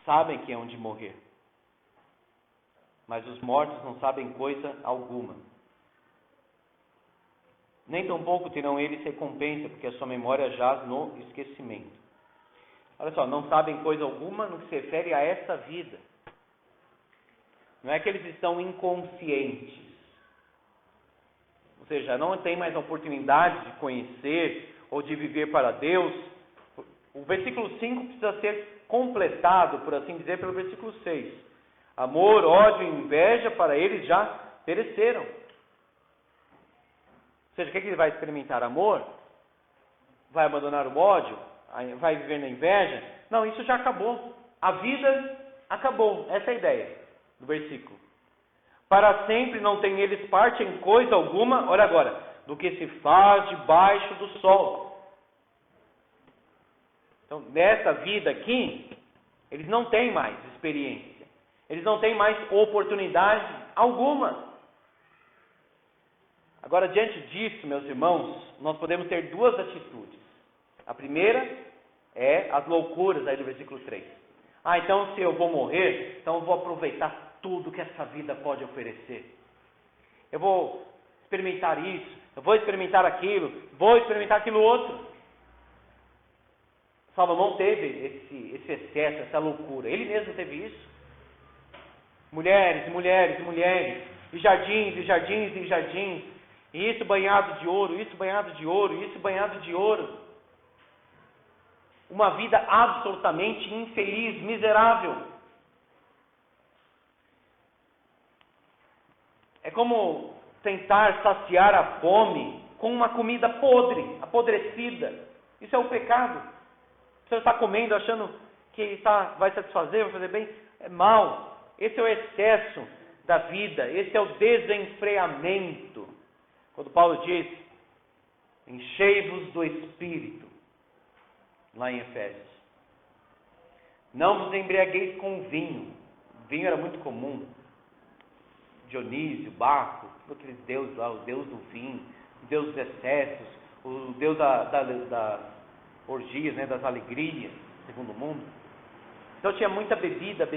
sabem que é onde morrer, mas os mortos não sabem coisa alguma. Nem tampouco terão eles recompensa, porque a sua memória jaz no esquecimento. Olha só, não sabem coisa alguma no que se refere a essa vida. Não é que eles estão inconscientes. Ou seja, não tem mais a oportunidade de conhecer ou de viver para Deus. O versículo 5 precisa ser completado, por assim dizer, pelo versículo 6. Amor, ódio e inveja para eles já pereceram. Ou seja, o que ele vai experimentar? Amor? Vai abandonar o ódio? Vai viver na inveja? Não, isso já acabou. A vida acabou. Essa é a ideia do versículo. Para sempre não tem eles parte em coisa alguma, olha agora, do que se faz debaixo do sol. Então, nessa vida aqui, eles não têm mais experiência. Eles não têm mais oportunidade alguma. Agora, diante disso, meus irmãos, nós podemos ter duas atitudes. A primeira é as loucuras aí do versículo 3. Então se eu vou morrer, então eu vou aproveitar tudo que essa vida pode oferecer. Eu vou experimentar isso, eu vou experimentar aquilo, vou experimentar aquilo outro. Salomão teve esse excesso, essa loucura. Ele mesmo teve isso. Mulheres, mulheres, mulheres, e jardins, e jardins, e jardins. E isso banhado de ouro, isso banhado de ouro, isso banhado de ouro. Uma vida absolutamente infeliz, miserável. É como tentar saciar a fome com uma comida podre, apodrecida. Isso é o pecado. Você está comendo achando que vai satisfazer, vai fazer bem. É mal. Esse é o excesso da vida. Esse é o desenfreamento. Quando Paulo diz, enchei-vos do Espírito, lá em Efésios. Não vos embriagueis com vinho. O vinho era muito comum. Dionísio, Baco, todos aqueles deuses lá, o deus do vinho, o deus dos excessos, o deus das orgias, né, das alegrias, segundo o mundo. Então tinha muita bebida.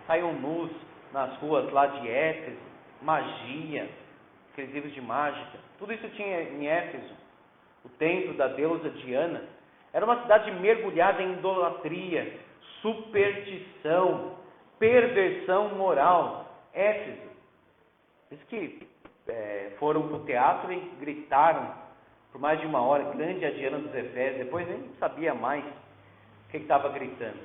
Saíam nus nas ruas lá de Éfeso, magia, aqueles livros de mágica. Tudo isso tinha em Éfeso. O templo da deusa Diana. Era uma cidade mergulhada em idolatria, superstição, perversão moral. Éfeso. Diz que foram para o teatro e gritaram por mais de 1 hora, grande a Diana dos Efésios. Depois nem sabia mais o que estava gritando.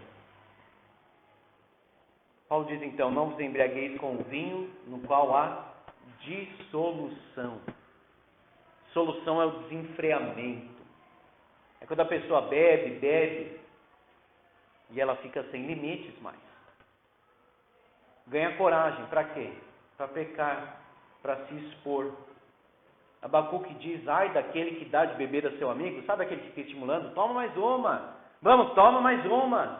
Paulo diz então, não vos embriagueis com o vinho, no qual há dissolução. Solução é o desenfreamento. É quando a pessoa bebe, e ela fica sem limites mais. Ganha coragem, para quê? Para pecar, para se expor. Abacuque diz, ai daquele que dá de beber a seu amigo, sabe aquele que fica estimulando? Toma mais uma, vamos, toma mais uma.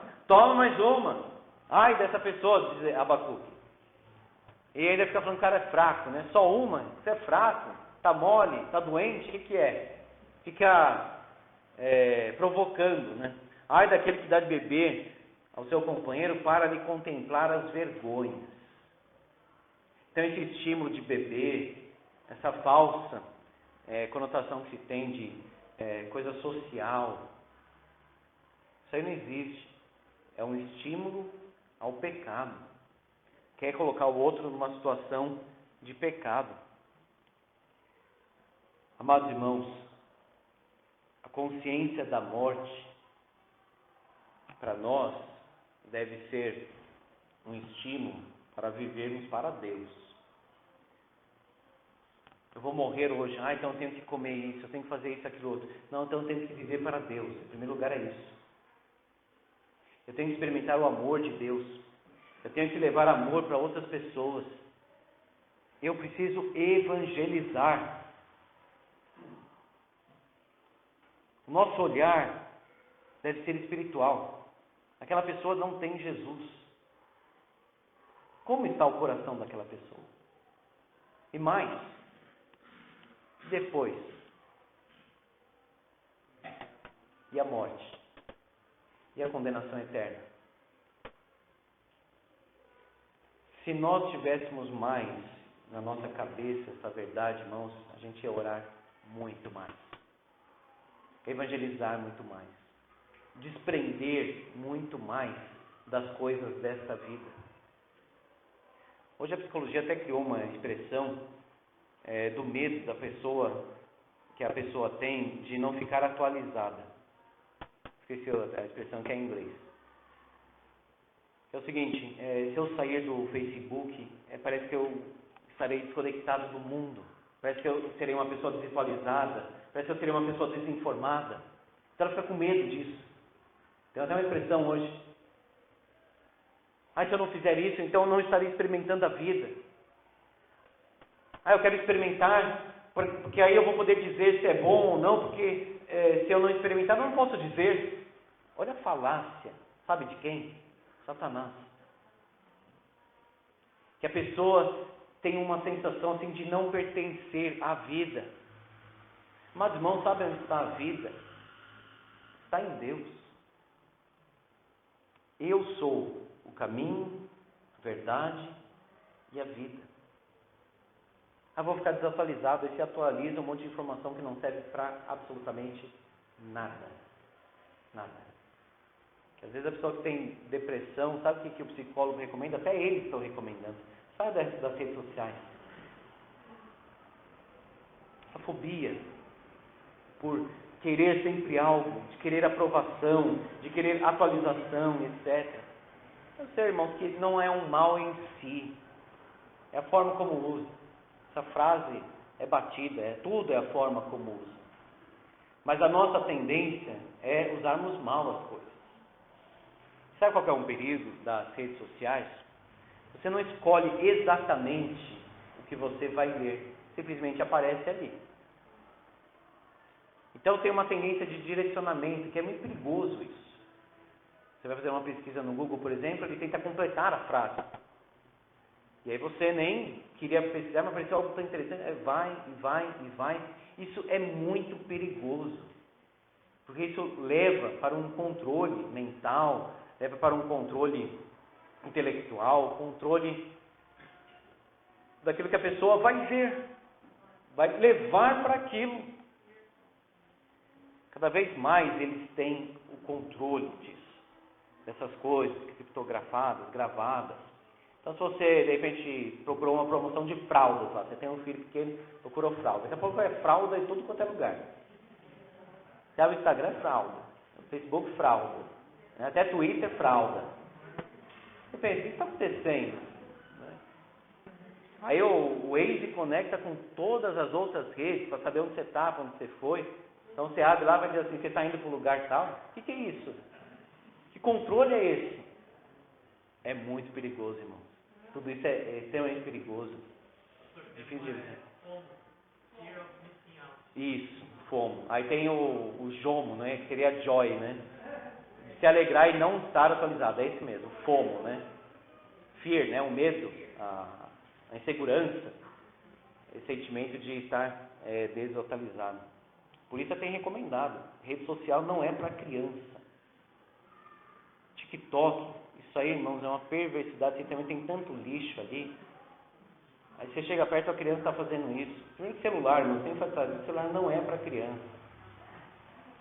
Ai dessa pessoa, diz Abacuque. E ainda fica falando que o cara é fraco, né? Só uma, você é fraco, tá mole, tá doente, o que é? Fica provocando, né? Ai daquele que dá de beber ao seu companheiro para lhe contemplar as vergonhas. Então esse estímulo de beber, essa falsa conotação que se tem de coisa social, isso aí não existe. É um estímulo ao pecado. Quer colocar o outro numa situação de pecado. Amados irmãos, a consciência da morte, para nós, deve ser um estímulo para vivermos para Deus. Eu vou morrer hoje, então eu tenho que comer isso, eu tenho que fazer isso, aquilo outro. Não, então eu tenho que viver para Deus. Em primeiro lugar é isso. Eu tenho que experimentar o amor de Deus. Eu tenho que levar amor para outras pessoas. Eu preciso evangelizar. O nosso olhar deve ser espiritual. Aquela pessoa não tem Jesus. Como está o coração daquela pessoa? E mais, depois, e a morte? E a condenação eterna? Se nós tivéssemos mais na nossa cabeça essa verdade, irmãos, a gente ia orar muito mais, evangelizar muito mais, desprender muito mais das coisas desta vida. Hoje a psicologia até criou uma expressão do medo da pessoa, que a pessoa tem de não ficar atualizada. Esqueci a expressão que é em inglês. É o seguinte, se eu sair do Facebook, parece que eu estarei desconectado do mundo. Parece que eu serei uma pessoa desatualizada. Parece que eu serei uma pessoa desinformada. Então ela fica com medo disso. Tem até uma expressão hoje. Se eu não fizer isso, então eu não estarei experimentando a vida. Eu quero experimentar, porque aí eu vou poder dizer se é bom ou não, porque se eu não experimentar, eu não posso dizer. Olha a falácia. Sabe de quem? Satanás. Que a pessoa tem uma sensação assim de não pertencer à vida. Mas, irmão, sabe onde está a vida? Está em Deus. Eu sou o caminho, a verdade e a vida. Vou ficar desatualizado, e se atualiza um monte de informação que não serve para absolutamente nada. Nada. Que às vezes a pessoa que tem depressão, sabe o que o psicólogo recomenda? Até eles estão recomendando. Sai das redes sociais. A fobia por querer sempre algo, de querer aprovação, de querer atualização, etc. Eu sei, irmãos, que não é um mal em si. É a forma como usa. Essa frase é batida, tudo é a forma como usa. Mas a nossa tendência é usarmos mal as coisas. Sabe qual é um perigo das redes sociais? Você não escolhe exatamente o que você vai ler, simplesmente aparece ali. Então tem uma tendência de direcionamento, que é muito perigoso isso. Você vai fazer uma pesquisa no Google, por exemplo, ele tenta completar a frase. E aí você nem queria pesquisar, mas apareceu algo tão interessante, vai, e vai, e vai. Isso é muito perigoso, porque isso leva para um controle mental, leva para um controle intelectual, controle daquilo que a pessoa vai ver, vai levar para aquilo. Cada vez mais eles têm o controle disso, dessas coisas criptografadas, gravadas. Então, se você, de repente, procurou uma promoção de fraldas lá, você tem um filho pequeno, procurou fralda. Daqui a pouco é fralda em tudo quanto é lugar. Até o Instagram é fralda, o Facebook fralda, até Twitter fralda. Você pensa, o que está acontecendo? Aí o Waze conecta com todas as outras redes para saber onde você está, para onde você foi. Então você abre lá e vai dizer assim, você está indo para um lugar tal. O que é isso? Que controle é esse? É muito perigoso, irmão. Tudo isso é extremamente perigoso. Difícil de ver. Isso, FOMO. Aí tem o JOMO, né? Que seria Joy, né? Se alegrar e não estar atualizado. É esse mesmo, FOMO, né? Fear, né? O medo, a insegurança, esse sentimento de estar desatualizado. Por isso tem recomendado. Rede social não é para criança. TikTok, isso aí, irmãos, é uma perversidade. Você também tem tanto lixo ali. Aí você chega perto, a criança está fazendo isso. Primeiro que celular, irmão, sem enfatizar, o celular não é para criança.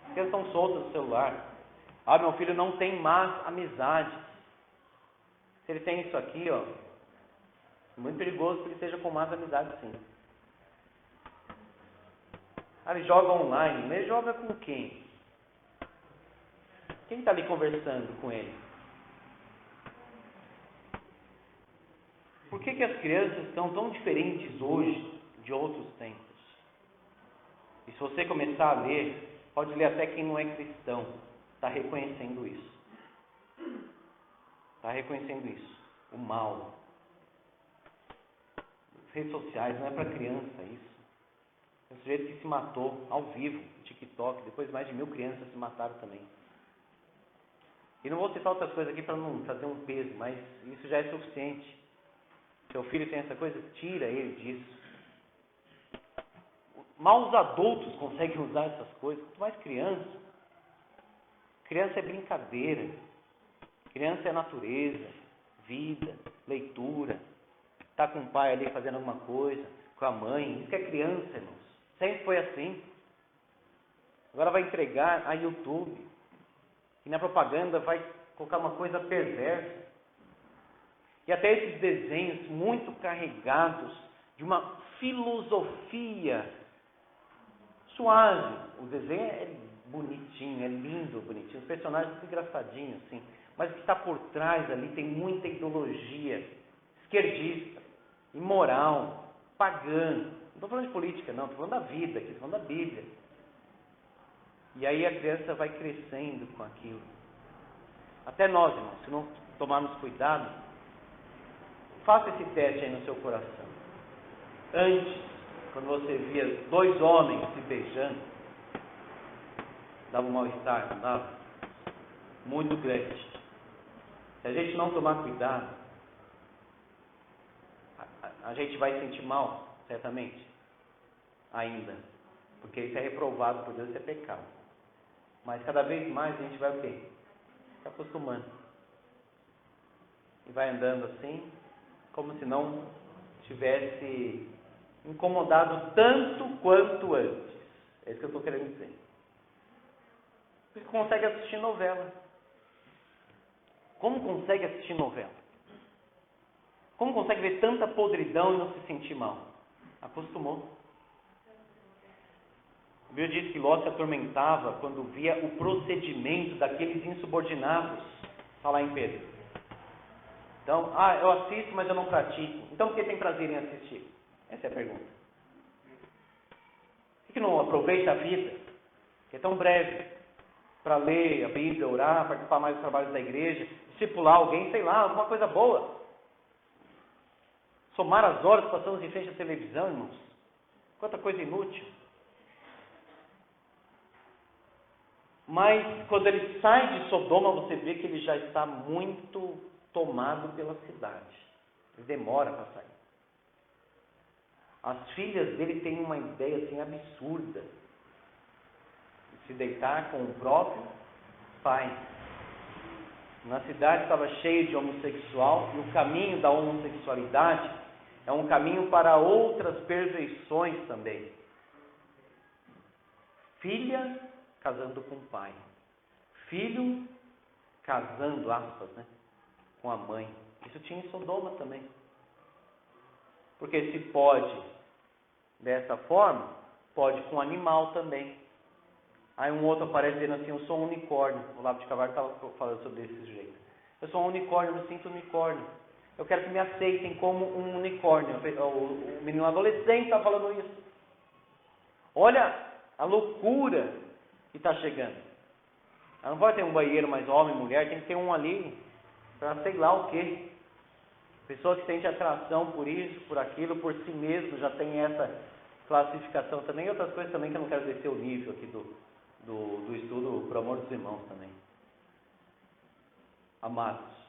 As crianças estão soltas no celular. Meu filho não tem más amizades. Se ele tem isso aqui, ó, é muito perigoso que ele esteja com más amizades, sim. Ele joga online, mas ele joga com quem? Quem está ali conversando com ele? Por que as crianças estão tão diferentes hoje de outros tempos? E se você começar a ler, pode ler até quem não é cristão, está reconhecendo isso. Está reconhecendo isso. O mal. As redes sociais não é para criança isso. Tem um sujeito que se matou ao vivo no TikTok, depois mais de 1000 crianças se mataram também. E não vou citar outras coisas aqui para não trazer um peso, mas isso já é suficiente. Seu filho tem essa coisa, tira ele disso. Mal os adultos conseguem usar essas coisas, quanto mais criança. Criança é brincadeira. Criança é natureza, vida, leitura. Está com o pai ali fazendo alguma coisa, com a mãe. Isso que é criança, irmãos. Sempre foi assim. Agora vai entregar a YouTube. E na propaganda vai colocar uma coisa perversa. E até esses desenhos muito carregados de uma filosofia suave. O desenho é bonitinho, é lindo, bonitinho. Os personagens são engraçadinhos, assim. Mas o que está por trás ali tem muita ideologia esquerdista, imoral, pagã. Não estou falando de política, não. Estou falando da vida aqui, estou falando da Bíblia. E aí a criança vai crescendo com aquilo. Até nós, irmãos, se não tomarmos cuidado, faça esse teste aí no seu coração. Antes, quando você via 2 homens se beijando, dava um mal-estar, não dava? Muito grande. Se a gente não tomar cuidado, a gente vai sentir mal, certamente, ainda. Porque isso é reprovado por Deus, isso é pecado. Mas cada vez mais a gente vai o quê? Se acostumando. E vai andando assim, como se não tivesse incomodado tanto quanto antes. É isso que eu estou querendo dizer. Você consegue assistir novela. Como consegue assistir novela? Como consegue ver tanta podridão e não se sentir mal? Acostumou. A Bíblia diz que Ló se atormentava quando via o procedimento daqueles insubordinados. Está lá em Pedro. Então, eu assisto, mas eu não pratico. Então, por que tem prazer em assistir? Essa é a pergunta. Por que não aproveita a vida, que é tão breve, para ler a Bíblia, orar, participar mais dos trabalhos da igreja, discipular alguém, sei lá, alguma coisa boa? Somar as horas que passamos em frente à televisão, irmãos. Quanta coisa inútil. Mas quando ele sai de Sodoma, você vê que ele já está muito tomado pela cidade. Ele demora para sair. As filhas dele têm uma ideia assim absurda de se deitar com o próprio pai. Na cidade estava cheio de homossexual, e o caminho da homossexualidade é um caminho para outras perversões também. Filha casando com o pai. Filho casando, aspas, né, com a mãe. Isso tinha em Sodoma também. Porque se pode dessa forma, pode com animal também. Aí um outro aparece dizendo assim, eu sou um unicórnio. O Olavo de Carvalho estava falando sobre esse sujeito. Eu sou um unicórnio, eu me sinto unicórnio. Eu quero que me aceitem como um unicórnio. O menino adolescente está falando isso. Olha a loucura que está chegando. Não pode ter um banheiro mais homem e mulher, tem que ter um ali para sei lá o quê. Pessoa que sente atração por isso, por aquilo, por si mesmo, já tem essa classificação também. E outras coisas também que eu não quero descer o nível aqui do estudo, por amor dos irmãos também. Amados,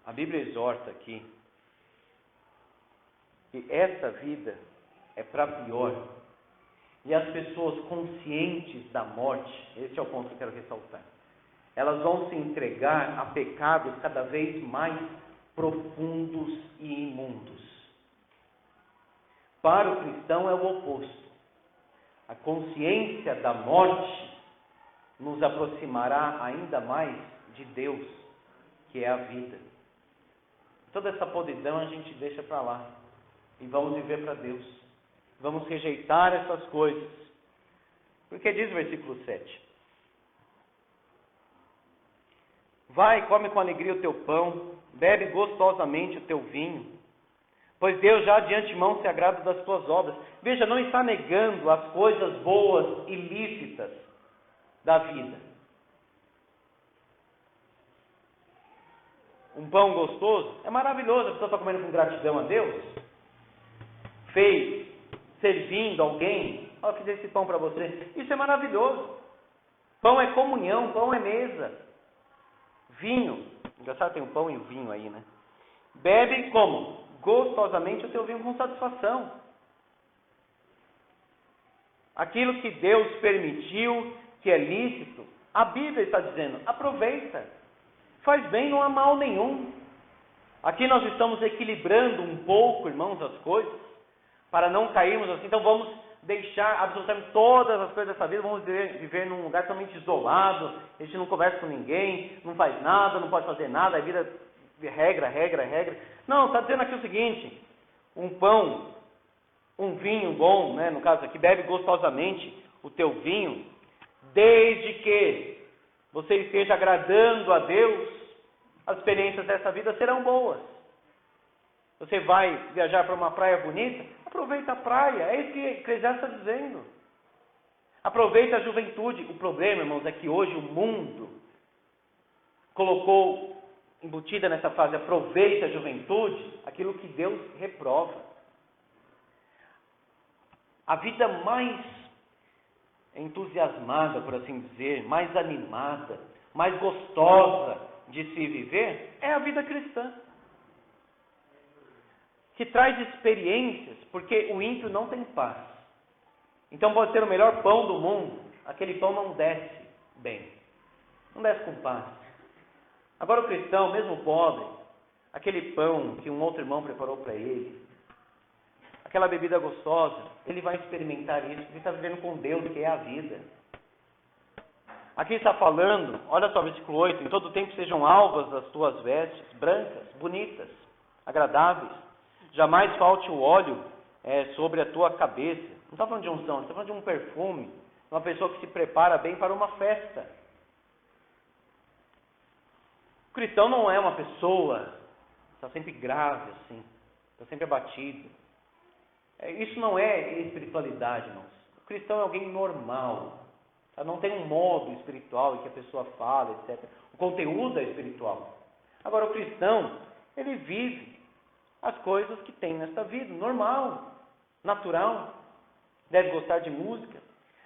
a Bíblia exorta aqui que essa vida é para pior. E as pessoas conscientes da morte, esse é o ponto que eu quero ressaltar, elas vão se entregar a pecados cada vez mais profundos e imundos. Para o cristão é o oposto. A consciência da morte nos aproximará ainda mais de Deus, que é a vida. Toda essa podridão a gente deixa para lá e vamos viver para Deus. Vamos rejeitar essas coisas. Porque diz o versículo 7. Vai, come com alegria o teu pão, bebe gostosamente o teu vinho, pois Deus já de antemão se agrada das tuas obras. Veja, não está negando as coisas boas e lícitas da vida. Um pão gostoso é maravilhoso, a pessoa está comendo com gratidão a Deus. Fez, servindo alguém, eu fiz esse pão para você. Isso é maravilhoso. Pão é comunhão, pão é mesa. Vinho, engraçado, tem o pão e o vinho aí, né? Bebe como? Gostosamente o teu vinho com satisfação. Aquilo que Deus permitiu, que é lícito, a Bíblia está dizendo, aproveita. Faz bem, não há mal nenhum. Aqui nós estamos equilibrando um pouco, irmãos, as coisas, para não cairmos assim. Então vamos deixar absolutamente todas as coisas dessa vida, vamos viver num lugar totalmente isolado, a gente não conversa com ninguém, não faz nada, não pode fazer nada, a vida regra. Não, está dizendo aqui o seguinte, um pão, um vinho bom, né, no caso aqui, bebe gostosamente o teu vinho, desde que você esteja agradando a Deus, as experiências dessa vida serão boas. Você vai viajar para uma praia bonita, aproveita a praia, é isso que Eclesiastes está dizendo. Aproveita a juventude. O problema, irmãos, é que hoje o mundo colocou, embutida nessa frase, aproveita a juventude, aquilo que Deus reprova. A vida mais entusiasmada, por assim dizer, mais animada, mais gostosa de se viver, é a vida cristã. Que traz experiências, porque o ímpio não tem paz. Então pode ser o melhor pão do mundo, aquele pão não desce bem, não desce com paz. Agora o cristão, mesmo pobre, aquele pão que um outro irmão preparou para ele, aquela bebida gostosa, ele vai experimentar isso, porque ele está vivendo com Deus, que é a vida. Aqui está falando, olha só, versículo 8, em todo tempo sejam alvas as tuas vestes, brancas, bonitas, agradáveis, jamais falte o óleo sobre a tua cabeça. Não está falando de unção, está falando de um perfume, uma pessoa que se prepara bem para uma festa. O cristão não é uma pessoa que está sempre grave assim, está sempre abatido. Isso não é espiritualidade, irmãos. O cristão é alguém normal. Tá? Não tem um modo espiritual em que a pessoa fala, etc. O conteúdo é espiritual. Agora o cristão, ele vive as coisas que tem nesta vida, normal, natural. Deve gostar de música,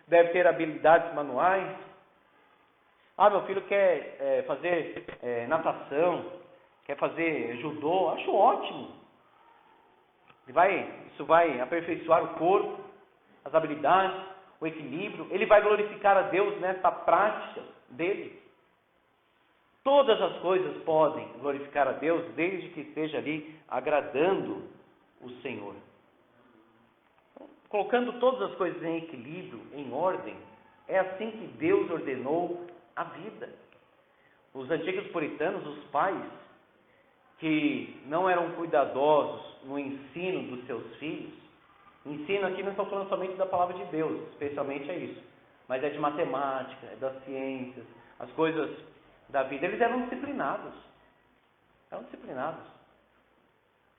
deve ter habilidades manuais. Meu filho quer fazer natação, quer fazer judô, acho ótimo. Isso vai aperfeiçoar o corpo, as habilidades, o equilíbrio. Ele vai glorificar a Deus nessa prática dele. Todas as coisas podem glorificar a Deus, desde que esteja ali agradando o Senhor. Colocando todas as coisas em equilíbrio, em ordem, é assim que Deus ordenou a vida. Os antigos puritanos, os pais, que não eram cuidadosos no ensino dos seus filhos, ensino aqui não estou falando somente da palavra de Deus, especialmente é isso, mas é de matemática, é das ciências, as coisas da vida, eles eram disciplinados.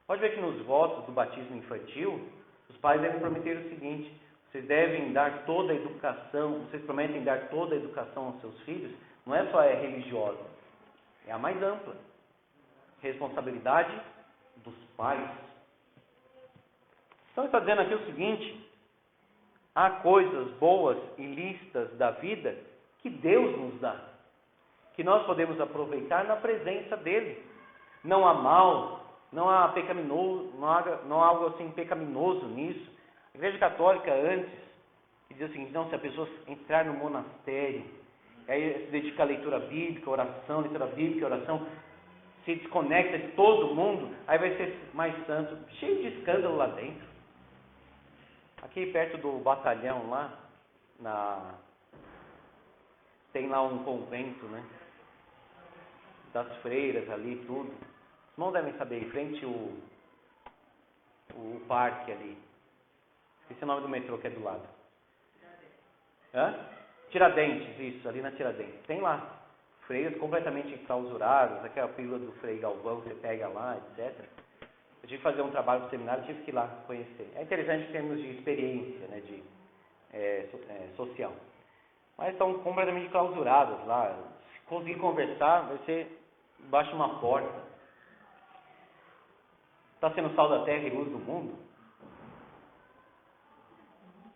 Pode ver que nos votos do batismo infantil, os pais devem prometer o seguinte: vocês devem dar toda a educação, vocês prometem dar toda a educação aos seus filhos, não é só religiosa, é a mais ampla. Responsabilidade dos pais. Então está dizendo aqui o seguinte: há coisas boas e lícitas da vida que Deus nos dá, que nós podemos aproveitar na presença dele. Não há mal, não há pecaminoso, não há algo assim pecaminoso nisso. A Igreja Católica antes dizia o seguinte: não, se a pessoa entrar no monastério, aí se dedica à leitura bíblica, oração, leitura bíblica, oração, se desconecta de todo mundo, aí vai ser mais santo. Cheio de escândalo lá dentro. Aqui perto do batalhão lá, tem lá um convento, né? Das freiras ali, tudo. Os irmãos devem saber, em frente o parque ali. Esqueci o nome do metrô que é do lado. Tiradentes, isso, ali na Tiradentes. Tem lá freiras completamente enclausuradas, aquela pílula do Frei Galvão, você pega lá, etc. Eu tive que fazer um trabalho no seminário, tive que ir lá conhecer. É interessante em termos de experiência, né, social. Mas estão completamente clausuradas lá. Se conseguir conversar, vai ser embaixo de uma porta. Está sendo sal da terra e luz do mundo?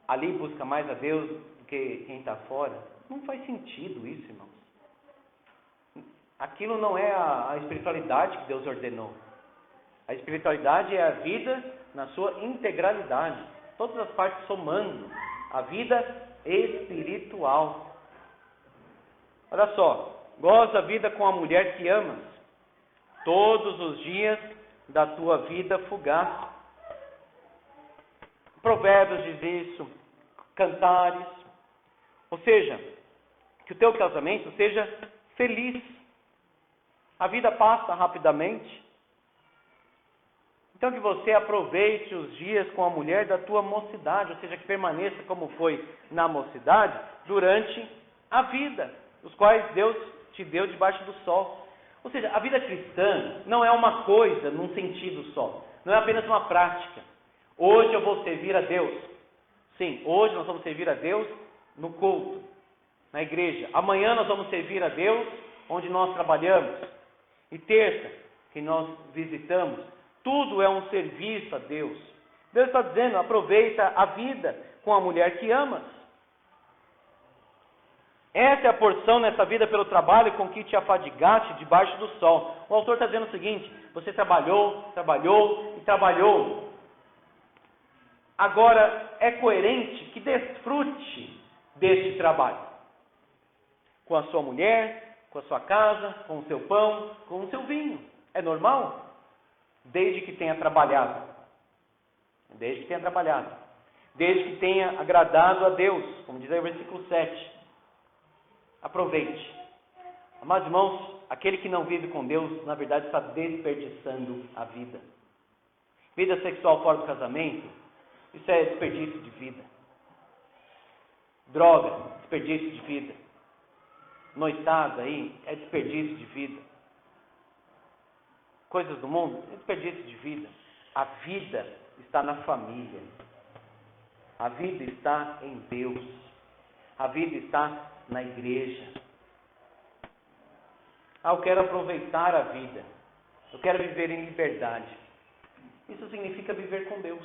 Ali busca mais a Deus do que quem está fora? Não faz sentido isso, irmãos. Aquilo não é a espiritualidade que Deus ordenou. A espiritualidade é a vida na sua integralidade. Todas as partes somando a vida espiritual. Olha só. Goza a vida com a mulher que amas, todos os dias da tua vida fugaz. Provérbios diz isso, Cantares. Ou seja, que o teu casamento seja feliz. A vida passa rapidamente. Então que você aproveite os dias com a mulher da tua mocidade, ou seja, que permaneça como foi na mocidade durante a vida, os quais Deus te deu debaixo do sol. Ou seja, a vida cristã não é uma coisa num sentido só, não é apenas uma prática. Hoje eu vou servir a Deus. Sim, hoje nós vamos servir a Deus no culto, na igreja. Amanhã nós vamos servir a Deus onde nós trabalhamos. E terça, que nós visitamos. Tudo é um serviço a Deus. Deus está dizendo: aproveita a vida com a mulher que amas. Essa é a porção nessa vida pelo trabalho com que te afadigaste debaixo do sol. O autor está dizendo o seguinte: você trabalhou, trabalhou e trabalhou. Agora é coerente que desfrute deste trabalho. Com a sua mulher, com a sua casa, com o seu pão, com o seu vinho. É normal? Desde que tenha trabalhado. Desde que tenha trabalhado. Desde que tenha agradado a Deus. Como diz aí o versículo 7. Aproveite. Amados irmãos, aquele que não vive com Deus, na verdade está desperdiçando a vida. Vida sexual fora do casamento, isso é desperdício de vida. Droga, desperdício de vida. Noitada aí, é desperdício de vida. Coisas do mundo, é desperdício de vida. A vida está na família. A vida está em Deus. A vida está na igreja. Eu quero aproveitar a vida. Eu quero viver em liberdade. Isso significa viver com Deus.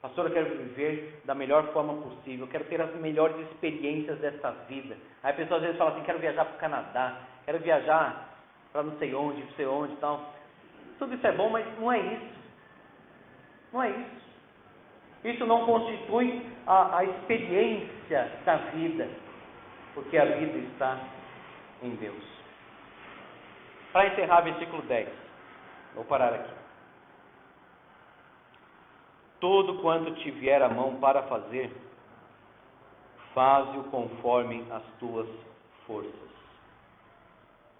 Pastor, eu quero viver da melhor forma possível, eu quero ter as melhores experiências desta vida. Aí a pessoa às vezes fala assim, quero viajar para o Canadá, quero viajar para não sei onde e tal. Tudo isso é bom, mas não é isso. Não é isso. Isso não constitui a experiência da vida, porque a vida está em Deus. Para encerrar, versículo 10. Vou parar aqui. Tudo quanto te vier a mão para fazer, faze-o conforme as tuas forças.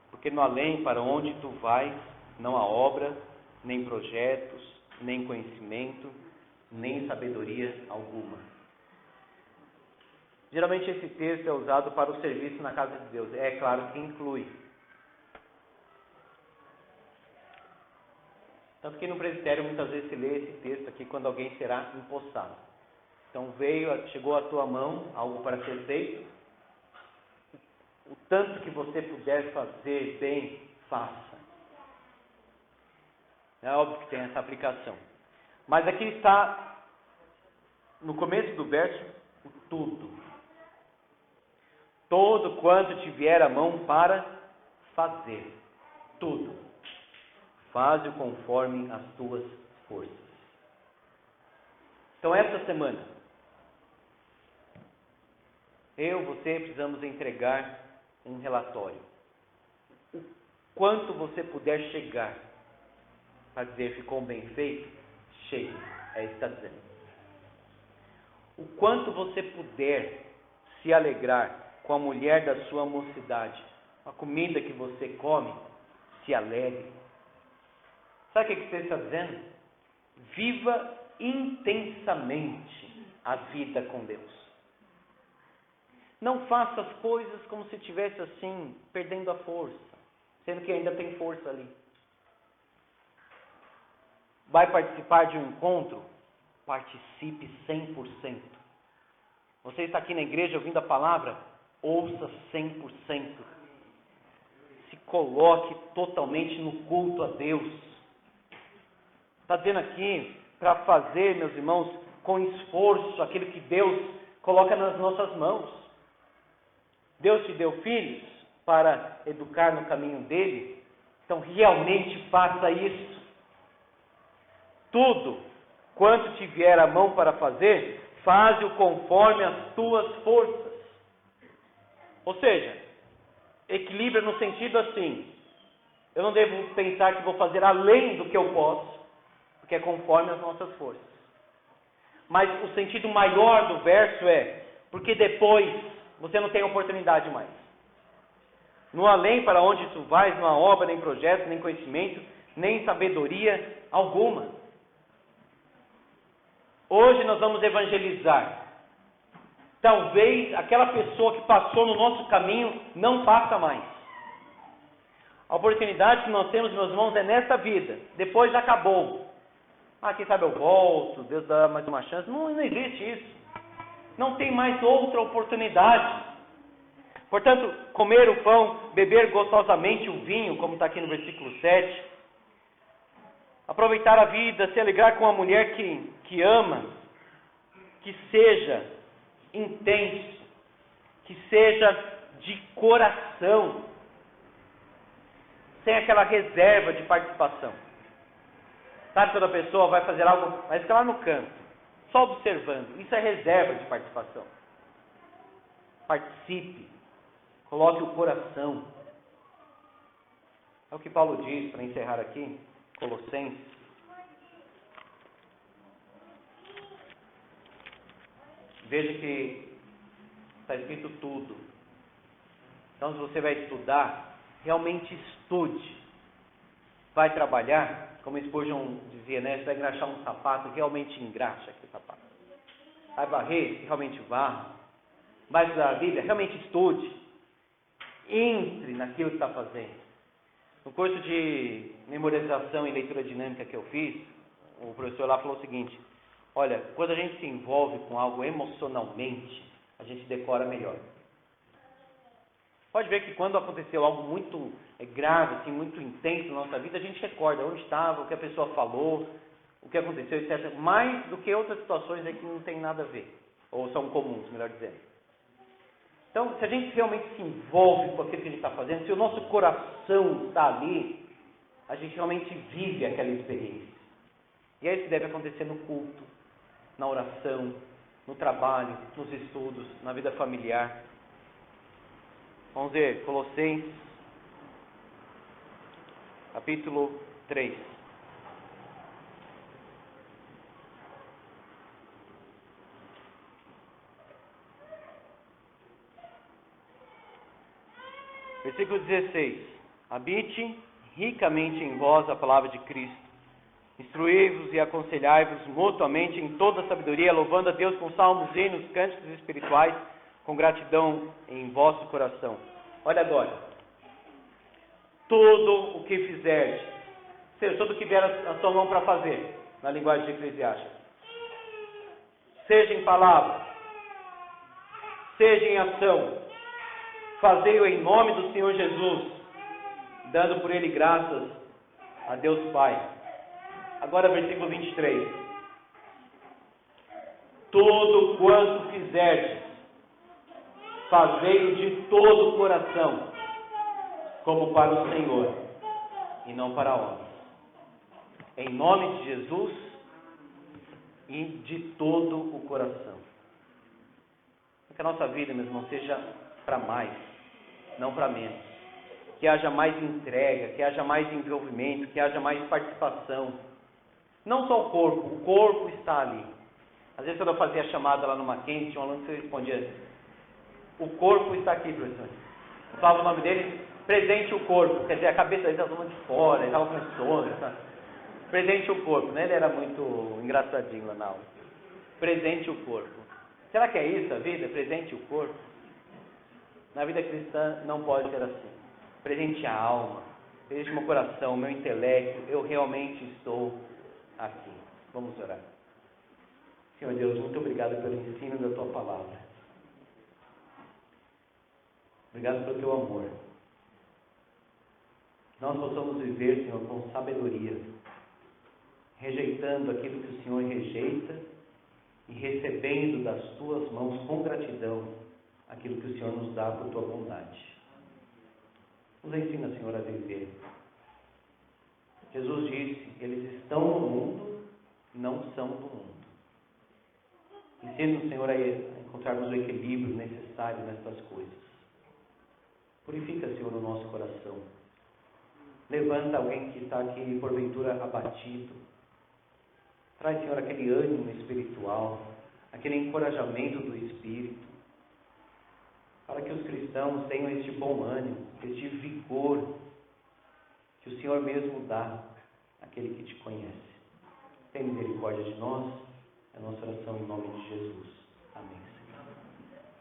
Porque no além para onde tu vais, não há obra, nem projetos, nem conhecimento, nem sabedoria alguma. Geralmente esse texto é usado para o serviço na casa de Deus. É claro que inclui. Tanto que no presbitério muitas vezes se lê esse texto aqui quando alguém será empossado. Então chegou à tua mão algo para ser feito. O tanto que você puder fazer bem, faça. É óbvio que tem essa aplicação. Mas aqui está, no começo do verso, o tudo. Todo quanto te vier a mão para fazer. Tudo. Faze-o conforme as tuas forças. Então, esta semana, você precisamos entregar um relatório. O quanto você puder chegar para dizer ficou bem feito, chegue. É isso que está dizendo. O quanto você puder se alegrar com a mulher da sua mocidade, a comida que você come, se alegre. Sabe o que você está dizendo? Viva intensamente a vida com Deus. Não faça as coisas como se estivesse assim, perdendo a força, sendo que ainda tem força ali. Vai participar de um encontro? Participe 100%. Você está aqui na igreja ouvindo a palavra? Ouça 100%. Se coloque totalmente no culto a Deus. Está dizendo aqui para fazer, meus irmãos, com esforço, aquilo que Deus coloca nas nossas mãos. Deus te deu filhos para educar no caminho dele, então realmente faça isso. Tudo quanto te vier a mão para fazer, faze-o conforme as tuas forças. Ou seja, equilíbrio no sentido assim, eu não devo pensar que vou fazer além do que eu posso, que é conforme as nossas forças. Mas o sentido maior do verso é, porque depois você não tem oportunidade mais. No além para onde tu vais, não há obra, nem projeto, nem conhecimento, nem sabedoria alguma. Hoje nós vamos evangelizar. Talvez aquela pessoa que passou no nosso caminho não passa mais. A oportunidade que nós temos, meus irmãos, é nesta vida. Depois acabou. Quem sabe eu volto, Deus dá mais uma chance. Não existe isso. Não tem mais outra oportunidade. Portanto, comer o pão, beber gostosamente o vinho, como está aqui no versículo 7. Aproveitar a vida, se alegrar com a mulher que ama, que seja intenso, que seja de coração, sem aquela reserva de participação. Sabe quando a pessoa vai fazer algo, vai ficar lá no canto, só observando. Isso é reserva de participação. Participe. Coloque o coração. É o que Paulo diz, para encerrar aqui, Colossenses. Veja que está escrito tudo. Então, se você vai estudar, realmente estude. Vai trabalhar, como Spurgeon dizia, né? Você vai engraxar um sapato, realmente engraxa aquele sapato. Vai varrer, realmente varra. Vai estudar a Bíblia, realmente estude. Entre naquilo que está fazendo. No curso de memorização e leitura dinâmica que eu fiz, o professor lá falou o seguinte: olha, quando a gente se envolve com algo emocionalmente, a gente decora melhor. Pode ver que quando aconteceu algo muito grave, assim, muito intenso na nossa vida, a gente recorda onde estava, o que a pessoa falou, o que aconteceu, etc. Mais do que outras situações aí que não tem nada a ver, ou são comuns, melhor dizendo. Então, se a gente realmente se envolve com aquilo que a gente está fazendo, se o nosso coração está ali, a gente realmente vive aquela experiência. E é isso que deve acontecer no culto, na oração, no trabalho, nos estudos, na vida familiar. Vamos ver, Colossenses, capítulo 3. Versículo 16. Habite ricamente em vós a palavra de Cristo. Instruí-vos e aconselhai-vos mutuamente em toda sabedoria, louvando a Deus com salmos, hinos, cânticos espirituais, com gratidão em vosso coração. Olha agora. Tudo o que fizerdes, ou seja, tudo o que vier a sua mão para fazer, na linguagem de Eclesiastes, seja em palavra, seja em ação, fazei-o em nome do Senhor Jesus, dando por ele graças a Deus Pai. Agora versículo 23. Tudo quanto fizerdes, fazei-o de todo o coração, como para o Senhor, e não para homens. Em nome de Jesus e de todo o coração. Que a nossa vida, meu irmão, seja para mais, não para menos. Que haja mais entrega, que haja mais envolvimento, que haja mais participação. Não só o corpo está ali. Às vezes quando eu fazia a chamada lá no Mackenzie, tinha um aluno que respondia: o corpo está aqui, professor. Eu falava o nome dele, presente o corpo. Quer dizer, a cabeça dele estava de fora, ele estava com sono. Presente o corpo, né? Ele era muito engraçadinho lá na aula. Presente o corpo. Será que é isso a vida? Presente o corpo? Na vida cristã não pode ser assim. Presente a alma, presente o meu coração, o meu intelecto. Eu realmente estou aqui. Vamos orar. Senhor Deus, muito obrigado pelo ensino da Tua palavra. Obrigado pelo Teu amor. Que nós possamos viver, Senhor, com sabedoria, rejeitando aquilo que o Senhor rejeita e recebendo das Tuas mãos com gratidão aquilo que o Senhor nos dá por Tua bondade. Nos ensina, Senhor, a viver. Jesus disse: eles estão no mundo, não são do mundo. Ensina-nos, Senhor, a encontrarmos o equilíbrio necessário nestas coisas. Purifica, Senhor, o nosso coração. Levanta alguém que está aqui, porventura, abatido. Traz, Senhor, aquele ânimo espiritual, aquele encorajamento do Espírito, para que os cristãos tenham este bom ânimo, este vigor que o Senhor mesmo dá àquele que te conhece. Tem misericórdia de nós, é a nossa oração em nome de Jesus. Amém.